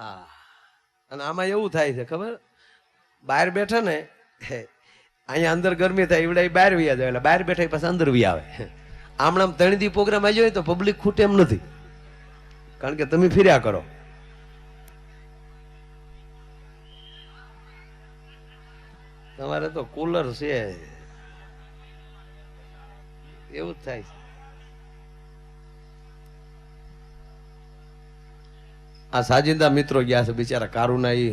હા, અને આમાં એવું થાય છે ખબર, બહાર બેઠા ને અહીંયા અંદર ગરમી થાય એવડા બહાર વ્યા જાય, એટલે બહાર બેઠા પછી અંદર વી આવે. આમણામ 3 દી પ્રોગ્રામ આવી હોય તો પબ્લિક ખૂટે એમ નથી, કારણ કે તમે ફર્યા કરો. તમારે તો કુલર છે, એવું જ થાય છે. આ સાજિંદા મિત્રો ગયા છે બિચારા કારુના, એ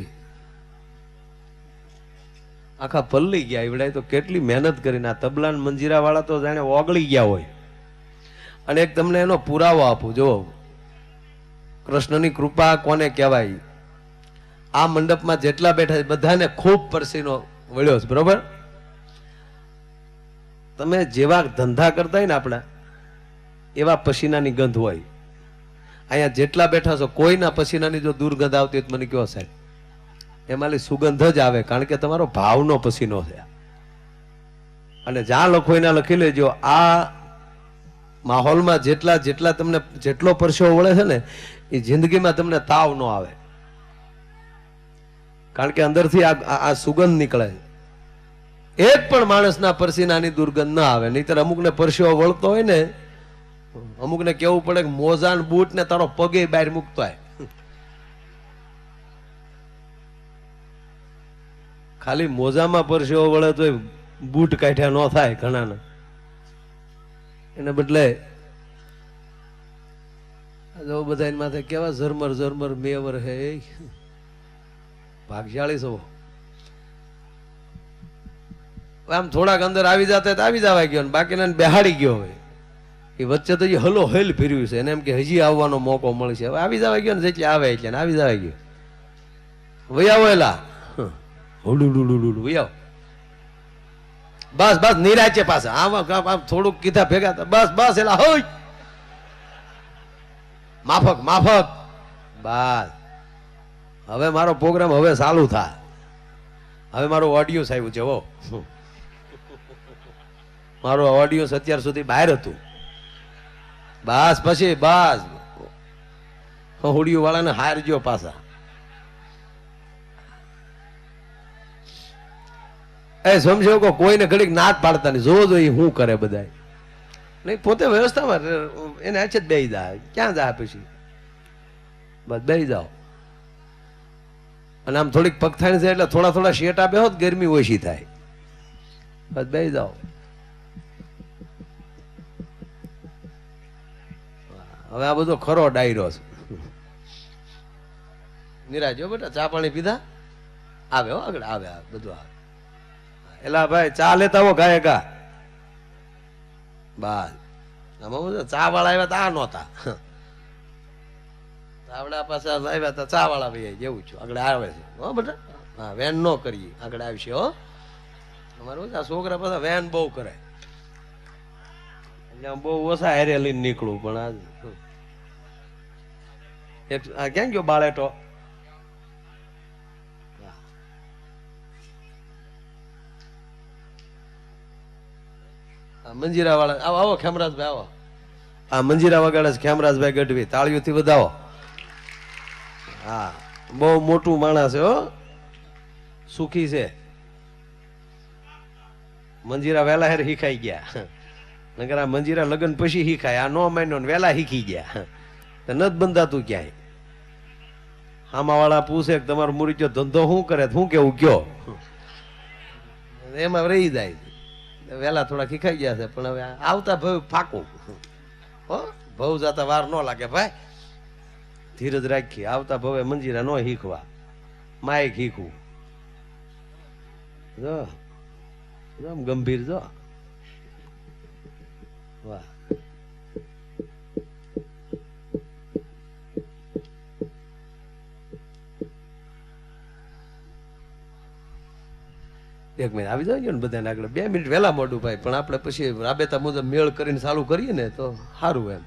આખા પલ્લી ગયા. એવડાય તો કેટલી મહેનત કરીને આ તબલા મંજીરા વાળા તો જાણે ઓગળી ગયા હોય. અને એક તમને એનો પુરાવો આપું, જો કૃષ્ણની કૃપા કોને કહેવાય. આ મંડપમાં જેટલા બેઠા છે બધાને ખૂબ પરસીનો વળ્યો છે, બરોબર. તમે જેવા ધંધા કરતા હોય ને આપણા, એવા પસીનાની ગંધ હોય. અહીંયા જેટલા બેઠા છો કોઈના પસીનાની જો દુર્ગંધ આવતી હોય તો મને કયો સાહેબ, એમાં સુગંધ જ આવે, કારણ કે તમારો ભાવનો પસીનો છે. અને જ્યાં લખો એના લખી લેજો, આ માહોલમાં જેટલા જેટલા તમને જેટલો પરસેવો વળે છે ને, એ જિંદગીમાં તમને તાવ ન આવે, કારણ કે અંદરથી આ સુગંધ નીકળે. એક પણ માણસના પરસીનાની દુર્ગંધ ના આવે. નહીતર અમુકને પરસેવો વળતો હોય ને, અમુકને કેવું પડે કે મોજાન બૂટ ને તારો પગે બહાર મૂકતો હોય. ખાલી મોજામાં પરસેવો વળે તો બૂટ કાઢ્યા ન થાય ઘણાને. એને બદલે જો બધા માથે કેવા ઝરમર ઝરમર મેવર હે, ભાગશાળી છો. આમ થોડાક અંદર આવી જતા તો આવી જવા ગયો, બાકીના બેહાડી ગયો હોય. એ વચ્ચે તો હલો હેલ ફેર્યું છે, એને એમ કે હજી આવવાનો મોકો મળશે. હવે આવી જવા ગયો ને, જેટલે આવે એટલે આવી જવા ગયો. વૈયાવો એલા હુડુડુડુડુ વૈયાવ. બસ બસ નિરાચે પાછા આમ થોડુંક કીધા ભેગા બસ બસ એલા હોય માફક માફક. બસ હવે મારો પ્રોગ્રામ હવે ચાલુ થાય. હવે મારો ઓડિયો આવ્યું છે. હો, મારો ઓડિયો અત્યાર સુધી બહાર હતું. બસ પછી બસ હોડિયું વાળાને હારજો પાછા. એ સમજો કે કોઈને ઘડીક નાક પાડતા નહીં, જોવો જોઈએ શું કરે બધા. નહીં પોતે વ્યવસ્થામાં એને આછે જ બેસી જાય. ક્યાં જાય પછી બસ બેસી જાઓ. અને આમ થોડીક પગથાણી છે એટલે થોડા થોડા શેટા બેહો, ગરમી ઓછી થાય. બસ બેસી જાઓ. હવે આ બધો ખરો ડાયરો છે. નિરાજો બેટા, ચા પાણી પીધા? આવે હો આગળ, આવે આવે બધું આવે. એલા ભાઈ ચા લેતા હો ગાય ગા. બસ આમાં ચા વાળા આવ્યા તા નહોતા. ચાવડા પાછા આવ્યા હતા, ચા વાળા ભાઈ જેવું છું આગળ આવે છે. હો બેટા, હા વેન ન કરીએ, આગળ આવશે. હો અમારું આ છોકરા પાછા વેન બહુ કરે, એટલે બહુ ઓછા હેરે લઈને નીકળું. પણ આ ક્યાં ગયો બાળેટો? મંજીરા વાળા આવો, આવો ખેમરાજભાઈ આવો. આ મંજીરા વગાડે છે ખેમરાજભાઈ ગઢવી, તાળીઓથી વધાવો. હા, બહુ મોટું માણસ છે. હો, સુખી છે. મંજીરા વહેલા હેર શીખાઈ ગયા, નકર આ મંજીરા લગ્ન પછી શીખાય. આ નો માન્યો ને વહેલા શીખી ગયા, નથી બંધાતું ક્યાંય. આમાં વાળા પૂછે કે તમારો મુરીચો ધંધો શું કરે, શું કેવું કયો, એમાં રહી જાય. વહેલા થોડા શીખાઈ ગયા છે, પણ હવે આવતા ભવ ફાકું. હો, ભવ જતા વાર ન લાગે ભાઈ, ધીરજ રાખી. આવતા ભવે મંજીરા ન શીખવા, માયક શીખવું. જો આમ ગંભીર. જો વાહ. એક મિનિટ આવી જાય ને બધાને આગળ. 2 મિનિટ વહેલા મોડું ભાઈ, પણ આપણે પછી રાબેતા મુજબ મેળ કરીને ચાલુ કરીએ ને તો સારું એમ.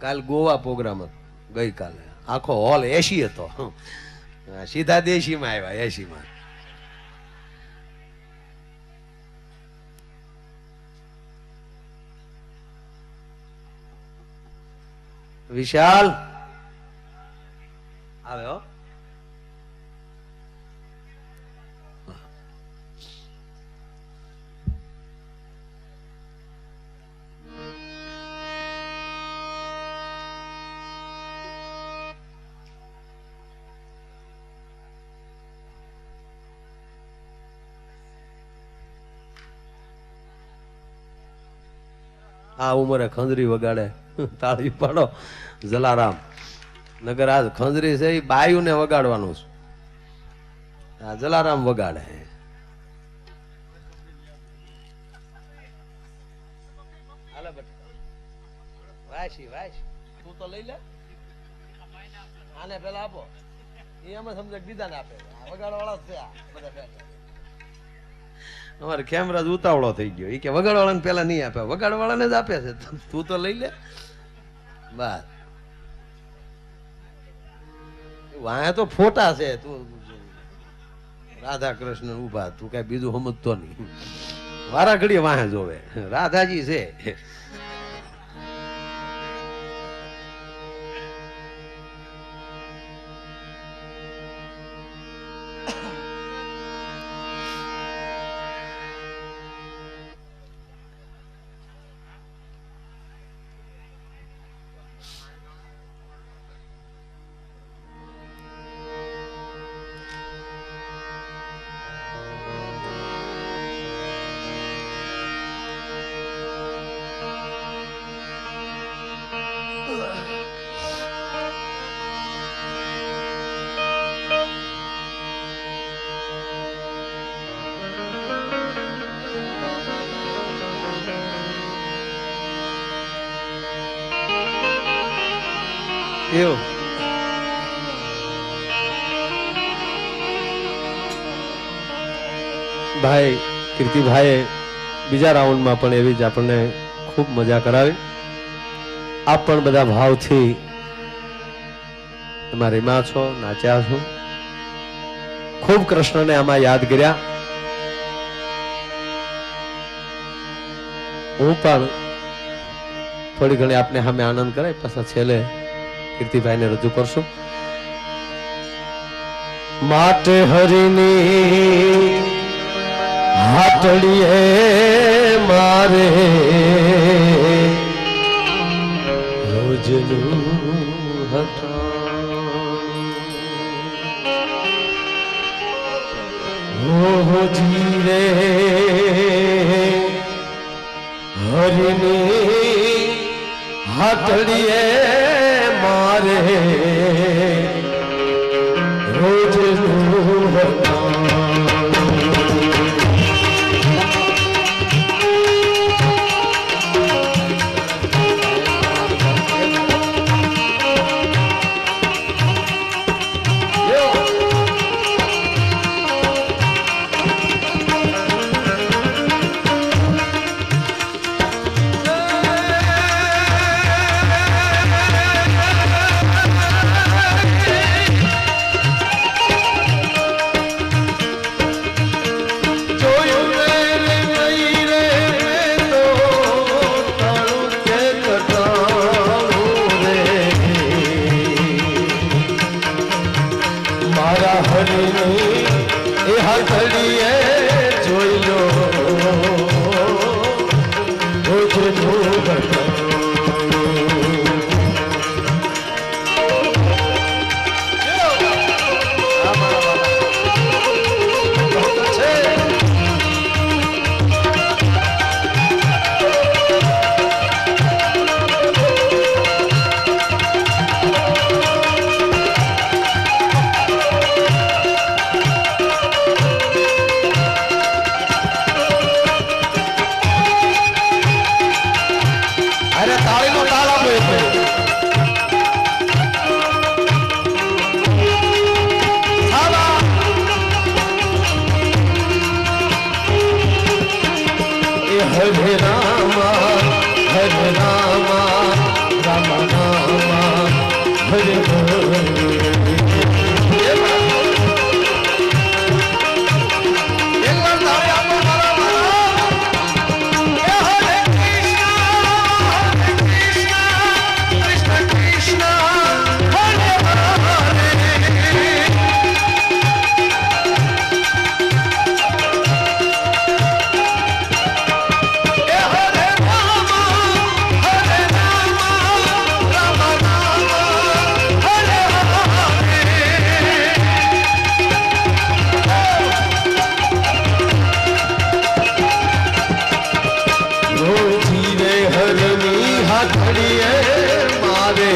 કાલ ગોવા પ્રોગ્રામ હતો ગઈકાલે, આખો હોલ એસી હતો. સીધા દેશીમાં આવ્યા, એસીમાં. વિશાલ આવે હો. આ ઉંમરે ખંજરી વગાડે, તાળી પાડો જલારામ. નગર આ ખંજરી છે એ બાયુ ને વગાડવાનું છે. આ જલારામ વગાડે. વાસી વાસ તું તો લઈ લે, આને પેલા આપો. એ એમ સમજે બીજા ને આપે, વગાડવા વાળા છે આ બધા. અમારે કેમેરા જ ઉતાવળો થઈ ગયો. એ કે વગાડવાળાને પેલા નહીં આપે, વગાડવાળાને જ આપે છે. તું તો લઈ લે બસ. વાયા તો ફોટા છે. તું રાધા કૃષ્ણ ઉભા, તું કઈ બીજું સમજતો નહીં. વારા ઘડીએ વાહે જોવે રાધાજી છે. એવું ભાઈ કીર્તિભાઈએ બીજા રાઉન્ડમાં પણ એવી જ આપણને ખૂબ મજા કરાવી. આપ પણ બધા ભાવથી એમાં રીમા છો, નાચ્યા છો, ખૂબ કૃષ્ણને આમાં યાદ કર્યા. હું પણ થોડી ઘણી આપને સામે આનંદ કરાય, પછી છેલ્લે કીર્તિભાઈને રજૂ કરશું. માટે હરિની હાટડીએ મારે રોજનું હો જીરે હરિની હાટડીએ મારે રોજ Hare Rama, Rama Rama હાથડીએ મારે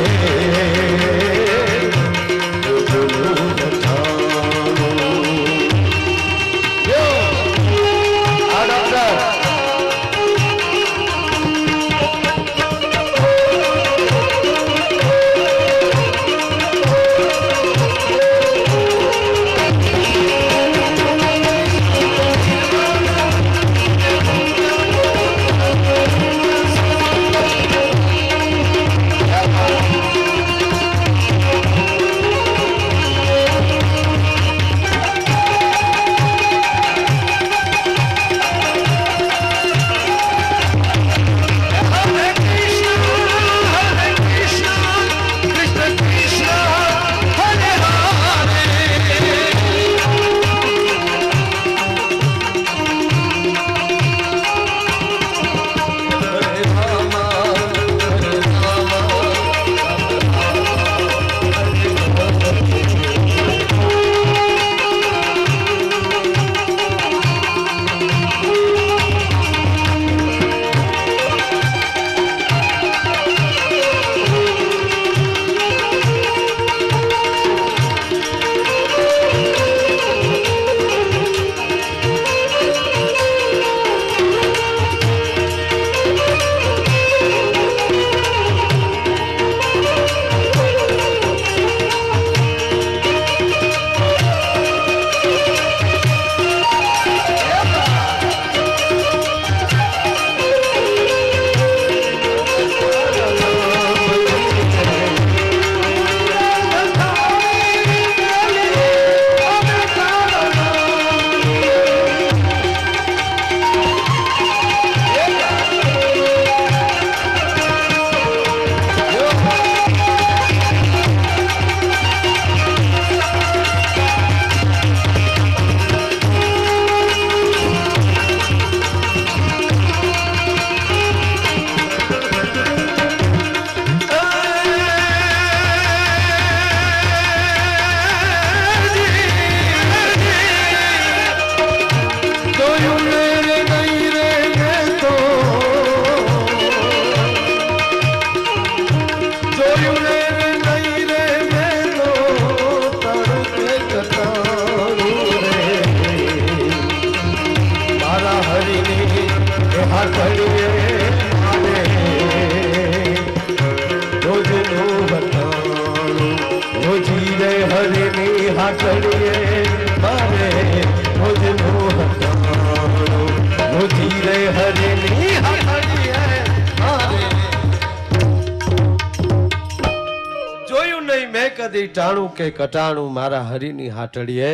ટાણું કે કટાણું મારા હરિની હાટડીએ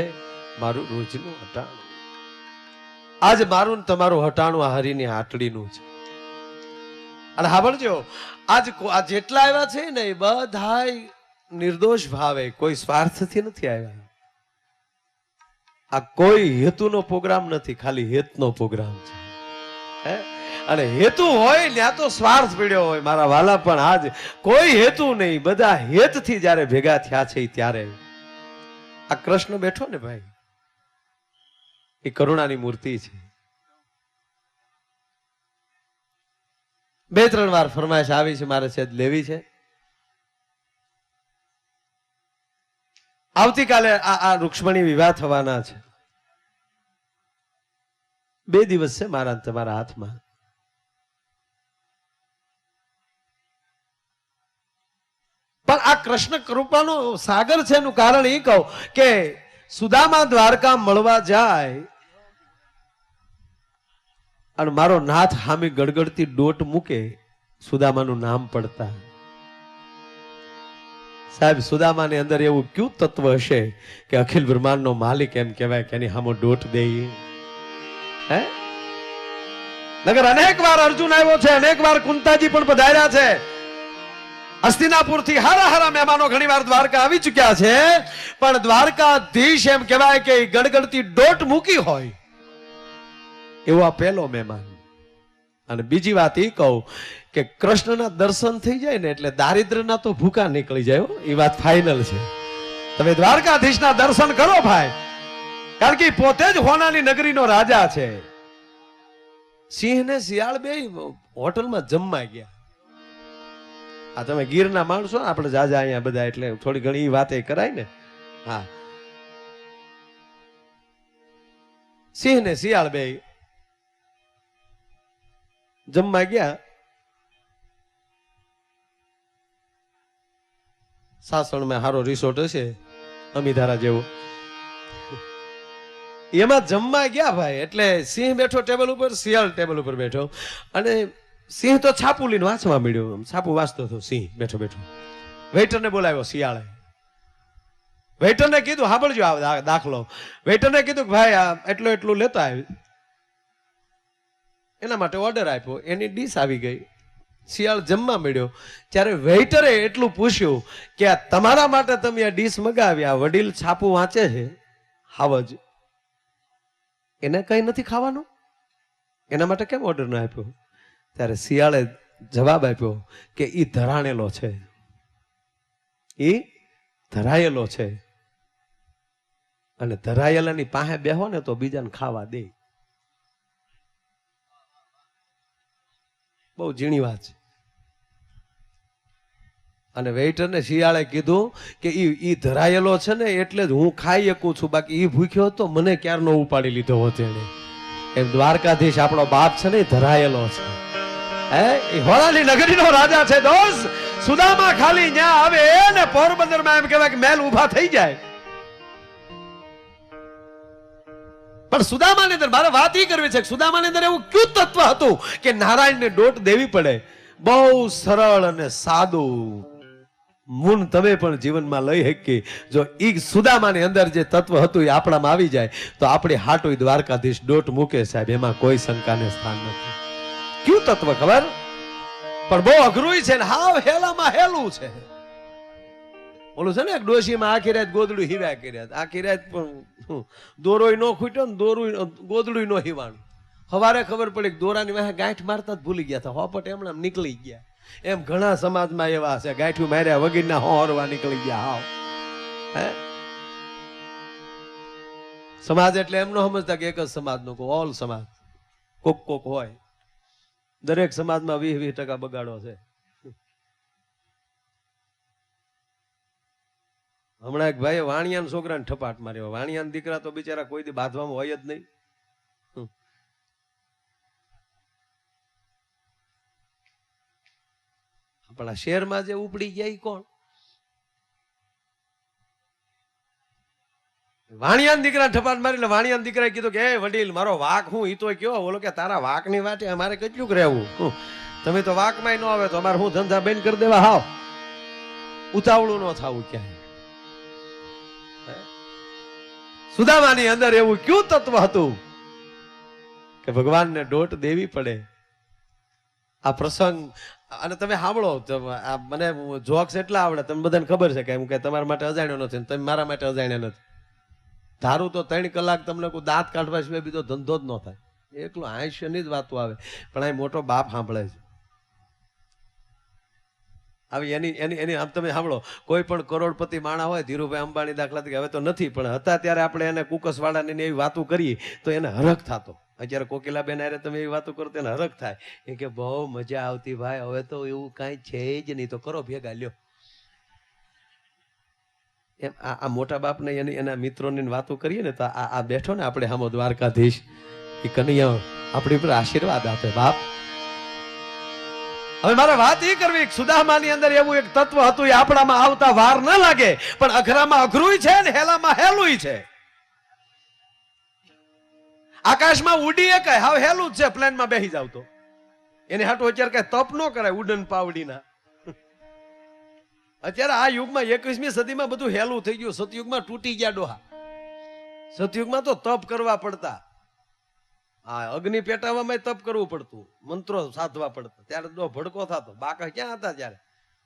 મારું રોજનું હટાણું. આજ મારું ને તમારું હટાણું આ હરિની હાટડીનું છે. અને સાંભળજો, આજ જેટલા આવ્યા છે ને એ બધા નિર્દોષ ભાવે, કોઈ સ્વાર્થથી નથી આવ્યા. આ કોઈ હેતુનો પ્રોગ્રામ નથી, ખાલી હેતનો પ્રોગ્રામ છે. અને હેતુ હોય ત્યાં તો સ્વાર્થ પીડ્યો હોય મારા વાલા, પણ આજ કોઈ હેતુ નહીં, બધા હેતથી જયારે ભેગા થયા છે ત્યારે આ કૃષ્ણ બેઠો ને ભાઈ, એ કરુણાની મૂર્તિ છે. 2-3 વાર ફરમાઈશ આવી છે, મારે છે લેવી છે. આવતીકાલે આ રૂક્ષ્મણી વિવાહ થવાના છે. 2 દિવસ છે મારા તમારા હાથમાં. પણ આ કૃષ્ણ કૃપાનો સાગર છે એનું કારણ એ કહું કે સુદામા દ્વારકા મળવા જાય અને મારો નાથ હામી ગડગડતી ડોટ મૂકે, સુદામાનું નામ પડતા. સાહેબ, સુદામાની અંદર એવું ક્યુ તત્વ હશે કે અખિલ બ્રહ્માંડનો માલિક એમ કહેવાય કે એની હામો ડોટ દે. હે નગર અનેક વાર અર્જુન આવ્યો છે, અનેક વાર કુંતાજી પણ પધાર્યા છે. હસ્તિનાપુર થી હારા હારા મહેમાનો ઘણી વાર દ્વારકા આવી ચુક્યા છે, પણ દ્વારકાધીશ એમ કહેવાય કે ગડગડતી ડોટ મૂકી હોય એવો આ પહેલો મહેમાન. અને બીજી વાત એ કહું કે કૃષ્ણના દર્શન થઈ જાય ને એટલે દારિદ્ર્યના તો ભૂકા નીકળી જાય. એ વાત ફાઇનલ છે. તમે દ્વારકાધીશના દર્શન કરો ભાઈ, કારણ કે પોતે જ હોનાની નગરીનો રાજા છે. સિંહ ને શિયાળ બે હોટલમાં જમવા ગયા. આ તમે ગીરના માણસો ને આપણે જાજા અહીંયા બધા, એટલે થોડી ઘણી વાતે કરાય ને. હા, સિંહ ને શિયાળ બે જમવા ગયા. સાસણમાં હારો રિસોર્ટ હશે અમીધારા જેવો, એમાં જમવા ગયા ભાઈ. એટલે સિંહ બેઠો ટેબલ ઉપર, શિયાળ ટેબલ ઉપર બેઠો, અને સિંહ તો છાપું લઈને વાંચવા મળ્યો. છાપું વાંચતો હતો સિંહ બેઠો બેઠો. વેઇટરને બોલાવ્યો શિયાળે. વેઇટરને કીધું સાંભળજો આ દાખલો. વેઇટરને કીધું કે ભાઈ આ એટલું લેતા આવી. એના માટે ઓર્ડર આપ્યો, એની ડીશ આવી ગઈ. શિયાળ જમવા મળ્યો ત્યારે વેઇટરે એટલું પૂછ્યું કે આ તમારા માટે તમે આ ડીશ મગાવ્યા, વડીલ છાપું વાંચે છે હાવજ, એને કઈ નથી ખાવાનું, એના માટે કેમ ઓર્ડર ન આપ્યો? ત્યારે શિયાળે જવાબ આપ્યો કે ઈ ધરાણેલો છે, ઈ ધરાયેલો છે, અને ધરાયેલાની પાસે બેહો ને તો બીજાને ખાવા દે. બહુ ઝીણી વાત છે. અને વેઇટરને શિયાળે કીધું કે ઈ ધરાયેલો છે ને એટલે જ હું ખાઈ શકું છું, બાકી ઈ ભૂખ્યો હતો મને ક્યારનો ઉપાડી લીધો હોત એને. એમ દ્વારકાધીશ આપણો બાપ છે ને ધરાયેલો છે. હે, એ હોળાની નગરીનો રાજા છે દોસ્ત. સુદામા ખાલી ન્યા આવે ને પોરબંદરમાં એમ કહેવાય કે મહેલ ઊભા થઈ જાય. પણ સુદામાની અંદર મારે વાત ઈ કરવી છે કે સુદામાની અંદર એવું ક્યું તત્વ હતું કે નારાયણને દોટ દેવી પડે? બહુ સરળ અને સાદું મૂન તમે પણ જીવનમાં લઈ શકીએ. જો ઈ સુદામાની અંદર જે તત્વ હતું એ આપણામાં આવી જાય તો આપણે હાટું દ્વારકાધીશ દોટ મૂકે સાહેબ, એમાં કોઈ શંકાને સ્થાન નથી. ક્યું તત્વ ખબર? પણ બહુ અઘરું છે ને હાવ હેલામાં હેલું છે. ઓલું છે ને ડોશીમાં આખી રાત ગોદડું હીવ્યા કર્યા, આખી રાત પણ દોરોય નો ખૂટ્યો ને ગોદડું નો હીવાનું. સવારે ખબર પડી દોરાની વાહે ગાંઠ મારતા જ ભૂલી ગયા હતા, હોપટ એમણે નીકળી ગયા. એમ ઘણા સમાજમાં એવા છે, ગાંઠું માર્યા વગરના હોરવા નીકળી ગયા. હાવ હે સમાજ એટલે એમ ન સમજતા કે એક જ સમાજનો, ઓલ સમાજ. કોક કોક હોય, દરેક સમાજમાં 20% બગાડો છે. હમણાં એક ભાઈ વાણિયાના છોકરાને ઠપાટ માર્યો. વાણિયાના દીકરા તો બિચારા કોઈ દી બાંધવામાં હોય જ નહીં. આપણા શહેરમાં જે ઉપડી ગયા એ કોણ? વાણિયાના દીકરા ઠપાટ મારી. એટલે વાણિયાના દીકરાએ કીધું કે એ વડીલ મારો વાક હું ઈ તો કયો. બોલો કે તારા વાકની વાટે અમારે કેટલું રહેવું? તમે તો વાકમાં ન આવે તો અમારે હું ધંધા બંધ કરી દેવા. હાવ ઉતાવળું ન થવું ક્યાંય. સુદામાની અંદર એવું ક્યું તત્વ હતું કે ભગવાનને દોટ દેવી પડે? આ પ્રસંગ અને તમે સાંભળો, મને જોક્સ એટલા આવડે, તમે બધાને ખબર છે કે એમ કે તમારા માટે અજાણ્યો નથી, તમે મારા માટે અજાણ્યા નથી. ધારું તો 3 કલાક તમને કોઈ દાંત કાઢવા સિવાય બીજો ધંધો જ ન થાય. એકલું હાસ્યની જ વાતો આવે, પણ આ મોટો બાપ સાંભળે છે. આવી એની આમ તમે સાંભળો, કોઈ પણ કરોડપતિ માણા હોય, ધીરુભાઈ અંબાણી દાખલા તરીકે, હવે તો નથી પણ હતા ત્યારે આપણે એને કુકસવાળાની એવી વાતો કરીએ તો એને હરખ થતો. અત્યારે કોકિલાબેન આરે તમે એવી વાતો કરો તો એને હરખ થાય. એ કે બહુ મજા આવતી ભાઈ, હવે તો એવું કાંઈ છે જ નહીં, તો કરો ભેગા લ્યો. એમ આ મોટા બાપને એના મિત્રોની વાતો કરીએ ને તો આ બેઠો ને આપણે હામો દ્વારકાધીશ, એ કનૈયા આપણી ઉપર આશીર્વાદ આપે બાપ. હવે મારે વાત એ કરવી, સુદામાની અંદર એવું એક તત્વ હતું, એ આપણામાં આવતા વાર ન લાગે, પણ અઘરામાં અઘરું છે ને હેલામાં હેલું છે. આકાશમાં ઉડીએ કઈ હાવ હેલું જ છે, પ્લેનમાં બેસી જાવ તો એને હાટું અત્યારે કઈ તપ ન કરાય ઉડન પાવડીના. અત્યારે આ યુગમાં 21મી સદીમાં બધું હેલું થઈ ગયું. સતયુગમાં તૂટી ગયા ડોહા. સતયુગમાં તો તપ કરવા પડતા, હા અગ્નિ પેટાવામાં તપ કરવું પડતું, મંત્રો સાધવા પડતા, ત્યારે તો ભડકો થતો. બાકા ક્યાં હતા ત્યારે?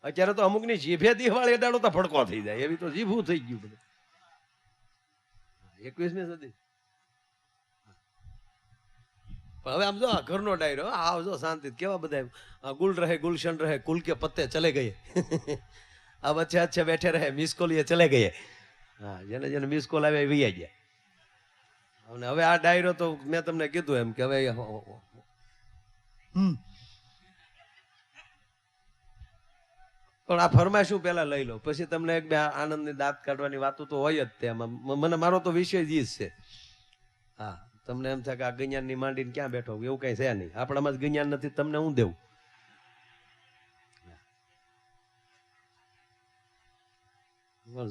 અત્યારે તો અમુકની જીભે દિવાળી એડાડો તો ભડકો થઈ જાય, એવી તો જીભું થઈ ગયું બધું. 21મી સદી. હવે આમ જો ઘરનો ડાયરો, આવ જો શાંતિ, કેવા બધા ગુલ રહે ગુલશન રહે, કુલ કે પત્તે ચલે ગયે. अब अच्छे अच्छे बैठे रहे, मिस कॉल ये चले गए. हाँ, જેને જેને મિસ કોલ આવે એ વહી ગયા. અને હવે આ ડાયરો તો મેં તમને કીધું એમ કે હવે પણ આ ફરમાઈશું પેલા લઈ લો, પછી તમને એક બે આનંદની દાંત કાઢવાની વાતો તો હોય જ તેમાં. મને મારો તો વિષય જ છે. હા, તમને એમ થાય કે આ ગણ્યાનની માંડીને ક્યાં બેઠો, એવું કઈ છે નહીં. આપણામાં જ ગણ્યાન નથી, તમને હું દેવું.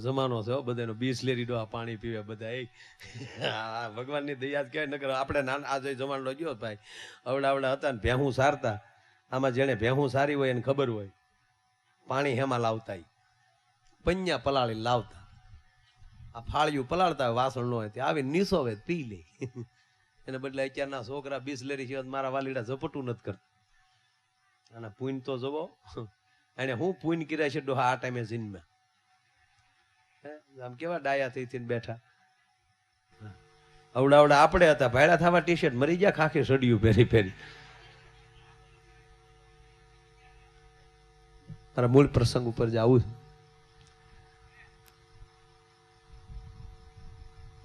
જમાનો છે બધાનો, બિસ્લેરી ડોહા પાણી પીવે બધા. ભગવાનની દયા ક્યાંય નકર આપણે નાના આ જો જમાનો ગયો ભાઈ, અવડા હતા ને ભેહું સારતા. આમાં જેને ભેહું સારી હોય એને ખબર હોય પાણી હેમાં લાવતા, પન્યા પલાળી લાવતા. આ ફાળિયું પલાળતા હોય, વાસણ ન હોય તે આવી નીસોવે પી લે. એને બદલે અત્યારના છોકરા બિસ્લેરી છે મારા વાલીડા ઝપટું નથી કરતા. અને પૂન તો જવો એને હું પૂન કર્યા છે ડોહા આ ટાઈમે જીનમાં. આમ કેવા ડાયા થઈ બેઠા. અવડા આપણે હતા ભાડા થવા ટી શર્ટ મરી ગયા, ખાખી સડિયું પહેરી પહેરી. મારા મૂળ પ્રસંગ ઉપર જવું.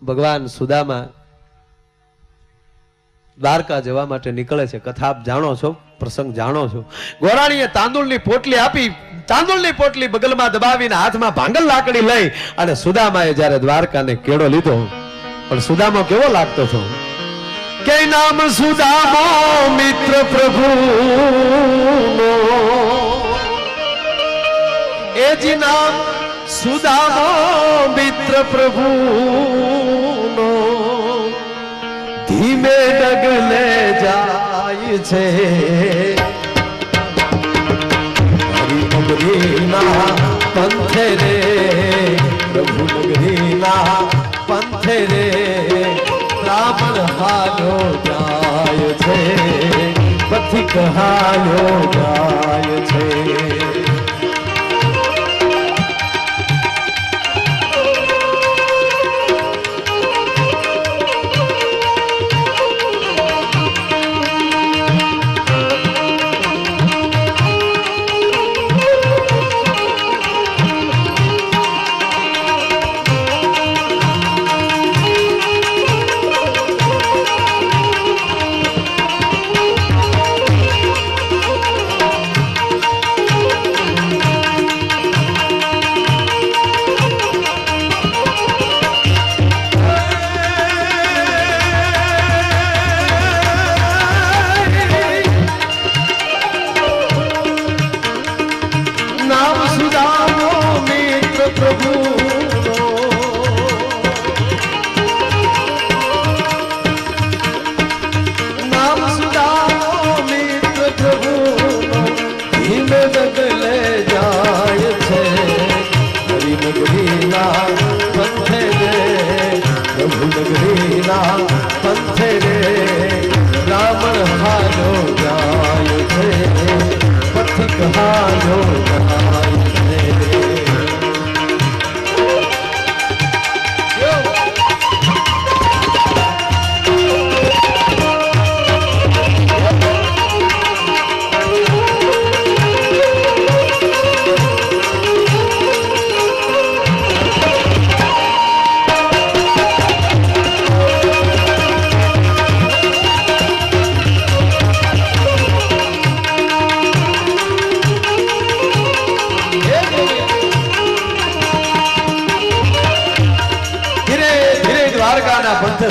ભગવાન સુદામા દ્વારકા જવા માટે નીકળે છે. કથા આપ જાણો છો, પ્રસંગ જાણો છો. ગોરાણીએ તાંદુળની પોટલી આપી, તાંદુળની પોટલી બગલમાં દબાવીને હાથમાં ભાંગલ લાકડી લઈ અને સુદામાએ જ્યારે દ્વારકાને કેળો લીધો. પણ સુદામો કેવો લાગતો હતો કે નામ સુદામો મિત્ર પ્રભુનો, એ જી નામ સુદામો મિત્ર પ્રભુનો, ધીમે ડગલે જાય છે હરિનગરીના પંથે રે, પ્રભુ નગરીના પંથે રે, બ્રાહ્મણ હાલ્યો જાય છે, પથિક હાલ્યો જાય છે.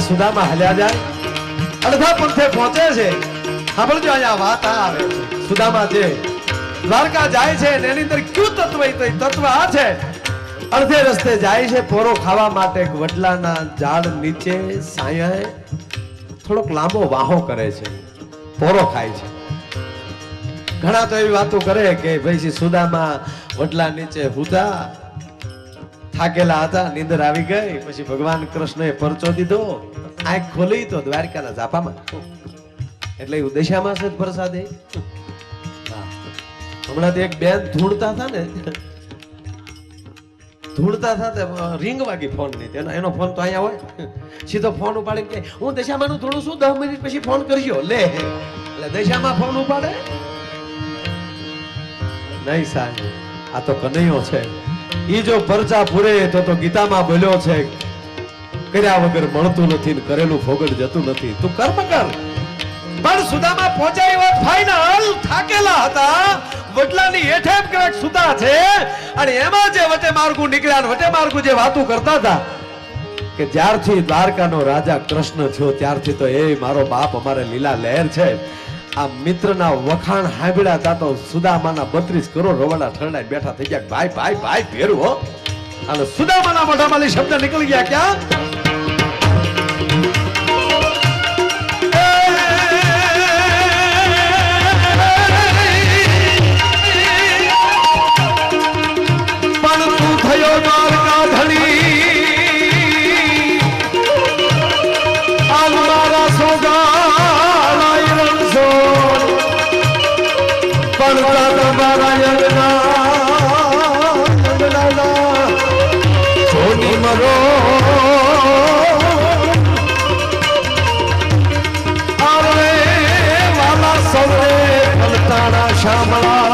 સુદામા હલ્યા જાય, અડધા પંથે પહોંચે છે. સાંભળજો, અહીંયા વાત આવે છે. સુદામા જે દ્વારકા જાય છે એની અંદર ક્યુ તત્વ, તત્વ આ છે. અડધે રસ્તે જાય છે પોરો ખાવા માટે, વડલાના ઝાડ નીચે સાયાએ થોડોક લાંબો વાહો કરે છે, પોરો ખાય છે. ઘણા તો એવી વાતો કરે કે ભાઈ સુદામા વડલા નીચે હુતા, થાકેલા હતા, નીંદર આવી ગઈ, પછી ભગવાન કૃષ્ણએ પરચો દીધો, આંખ ખોલી તો દ્વારકાના ઝાપામાં, એટલે ઉદેશામાં છે પ્રસાદે. હમણાં એક બેન ધૂળતા હતા ને, ધૂળતા હતા, રિંગ વાગી ફોન ની, એનો ફોન તો અહીંયા હોય, સીધો ફોન ઉપાડીને કે હું દશામાં નું થોડું શું 10 મિનિટ પછી ફોન કરજો. લે, એટલે દશામાં ફોન ઉપાડે નહીં સાહેબ, આ તો કનૈયો છે. ઈ જો પરચા પૂરે તો ગીતામાં બોલ્યો છે, કર્યા વગર મળતું નથી ને કરેલું ફોગડ જતું નથી, તું કર્મ કર. પણ સુદામા પહોંચાઈ વાત ફાઇનલ, થાકેલા હતા, વડલાની હેઠે ક્યાંક સુતા છે અને એમાં જે વટે માર્ગું નીકળ્યા ને વટે માર્ગું જે વાતો કરતા હતા કે જ્યારથી દ્વારકાનો રાજા કૃષ્ણ થયો ત્યારથી તો એ મારો બાપ અમારે લીલા લહેર છે. આ મિત્રના વખાણ હાંભળ્યા તા તો સુદામાના 32 કરોડ રવાડા ઠરડાઈ બેઠા થઈ ગયા. ભાઈ ભાઈ ભાઈ ભેરું હો. અને સુદામાના મોઢામાંથી શબ્દ નીકળી ગયા ક્યાં? પણ તું થયો દ્વારકા ધણી મારા સોગાળાય રણસો પણ તમારા યજ્ઞા સોની મરો અરે વાલા સૌરે પલટાણા શામળા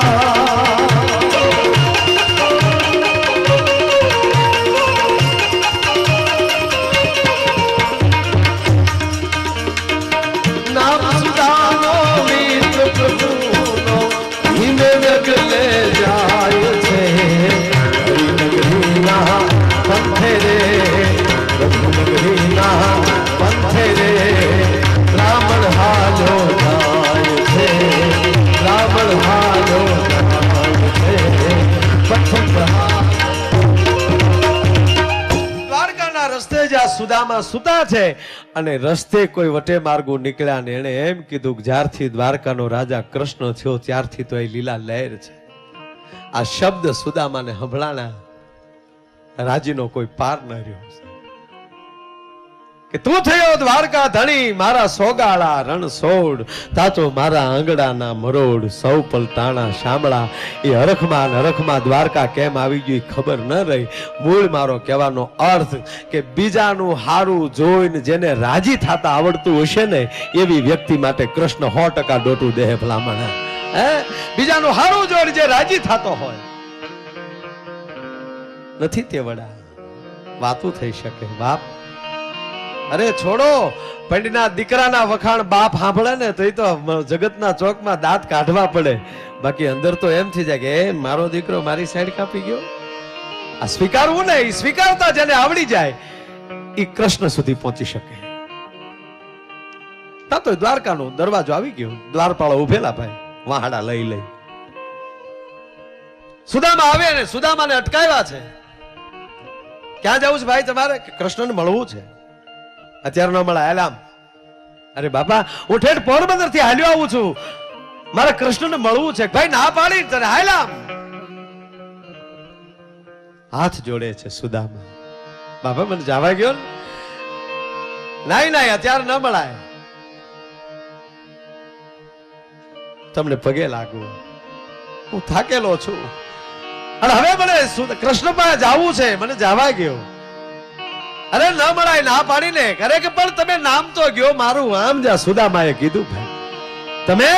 સુદામા સુતા છે અને રસ્તે કોઈ વટે માર્ગું નીકળ્યા ને એને એમ કીધું કે જ્યારથી દ્વારકાનો રાજા કૃષ્ણ થયો ત્યારથી તો એ લીલા લહેર છે. આ શબ્દ સુદામાને સંભળાણા રાજીનો કોઈ પાર ન રહ્યો કે તું થયો દ્વારકા ધણી મારા સોગાળા રણછોડ તાતો મારા આંગણાના મરોડ સૌ પલટાણા શામળા. એ હરખમાં દ્વારકા કેમ આવી ગઈ ખબર ન રહી. મૂળ મારો કહેવાનો અર્થ કે બીજાનું હારું જોઈને જેને રાજી થતા આવડતું હશે ને એવી વ્યક્તિ માટે કૃષ્ણ 100% ડોટું દેહ ભલામણ. બીજાનું હારું જોઈને જે રાજી થતો હોય નથી તે વડા વાતું થઈ શકે. બાપ અરે છોડો, પંડના દીકરાના વખાણ બાપ સાંભળે ને તો એ તો જગતના ચોકમાં દાંત કાઢવા પડે. બાકી અંદર તો એમ થઈ જાય કે મારો દીકરો મારી સાઈડ કાપી ગયો. આ સ્વીકારવું ને, એ સ્વીકારતા જેને આવડી જાય એ કૃષ્ણ સુધી પહોંચી શકે. તા તો દ્વારકાનો દરવાજો આવી ગયો. દ્વારપાળો ઉભેલા ભાઈ વાહડા લઈ સુદામા આવે ને સુદામાને અટકાવ્યા છે. ક્યાં જવું છે ભાઈ તમારે? કૃષ્ણને મળવું છે. અત્યારે ન મળે હાલ આમ. અરે બાપા હું ઠેઠ પોરબંદર થી હાલ્યો આવું છું, મારે કૃષ્ણને મળવું છે. ભાઈ ના પાડી તને હાલ આમ. હાથ જોડે છે સુદામા. બાપા મને જવા ગયો નહીં અત્યારે ન મળાય. તમને પગે લાગુ, હું થાકેલો છું અને હવે મને કૃષ્ણ પાસે જવું છે, મને જવા ગયો. અરે ન મળાય ના પાડીને કરે કે પણ તમે નામ તો ગયો મારું આમ જા. સુદામાએ કીધું ભાઈ તમે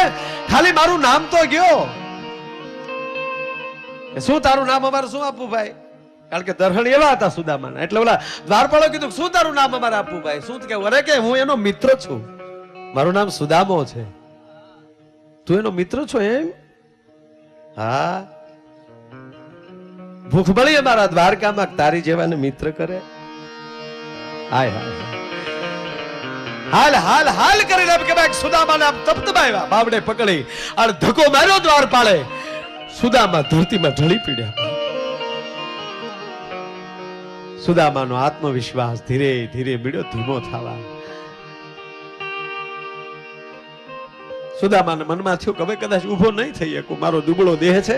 ખાલી મારું નામ તો ગયો. શું તારું નામ અમારે શું આપવું ભાઈ? કારણ કે દર્શન એવા હતા સુદામાના. એટલે ઓલા દ્વારપાળો કીધું શું તારું નામ અમારે આપવું ભાઈ? શું કે અરે કે હું એનો મિત્ર છું, મારું નામ સુદામો છે. તું એનો મિત્ર છો એમ? હા. ભૂખ બળી અમારા દ્વારકામાં તારી જેવાને મિત્ર કરે. હાય હાલ હાલ હાલ કરીને એમ કે ભાઈ સુદામાને આમ તપતપાવ્યા, બાવડે પકડી અને ધક્કો માર્યો દ્વારપાળે. સુદામા ધરતીમાં ઢળી પડ્યા. સુદામાનો આત્મવિશ્વાસ ધીરે ધીરે મળ્યો ધીમો થવા. સુદામાના મનમાં થયું કે હવે કદાચ ઊભો નહીં થઈ શકું, મારો દુબળો દેહ છે.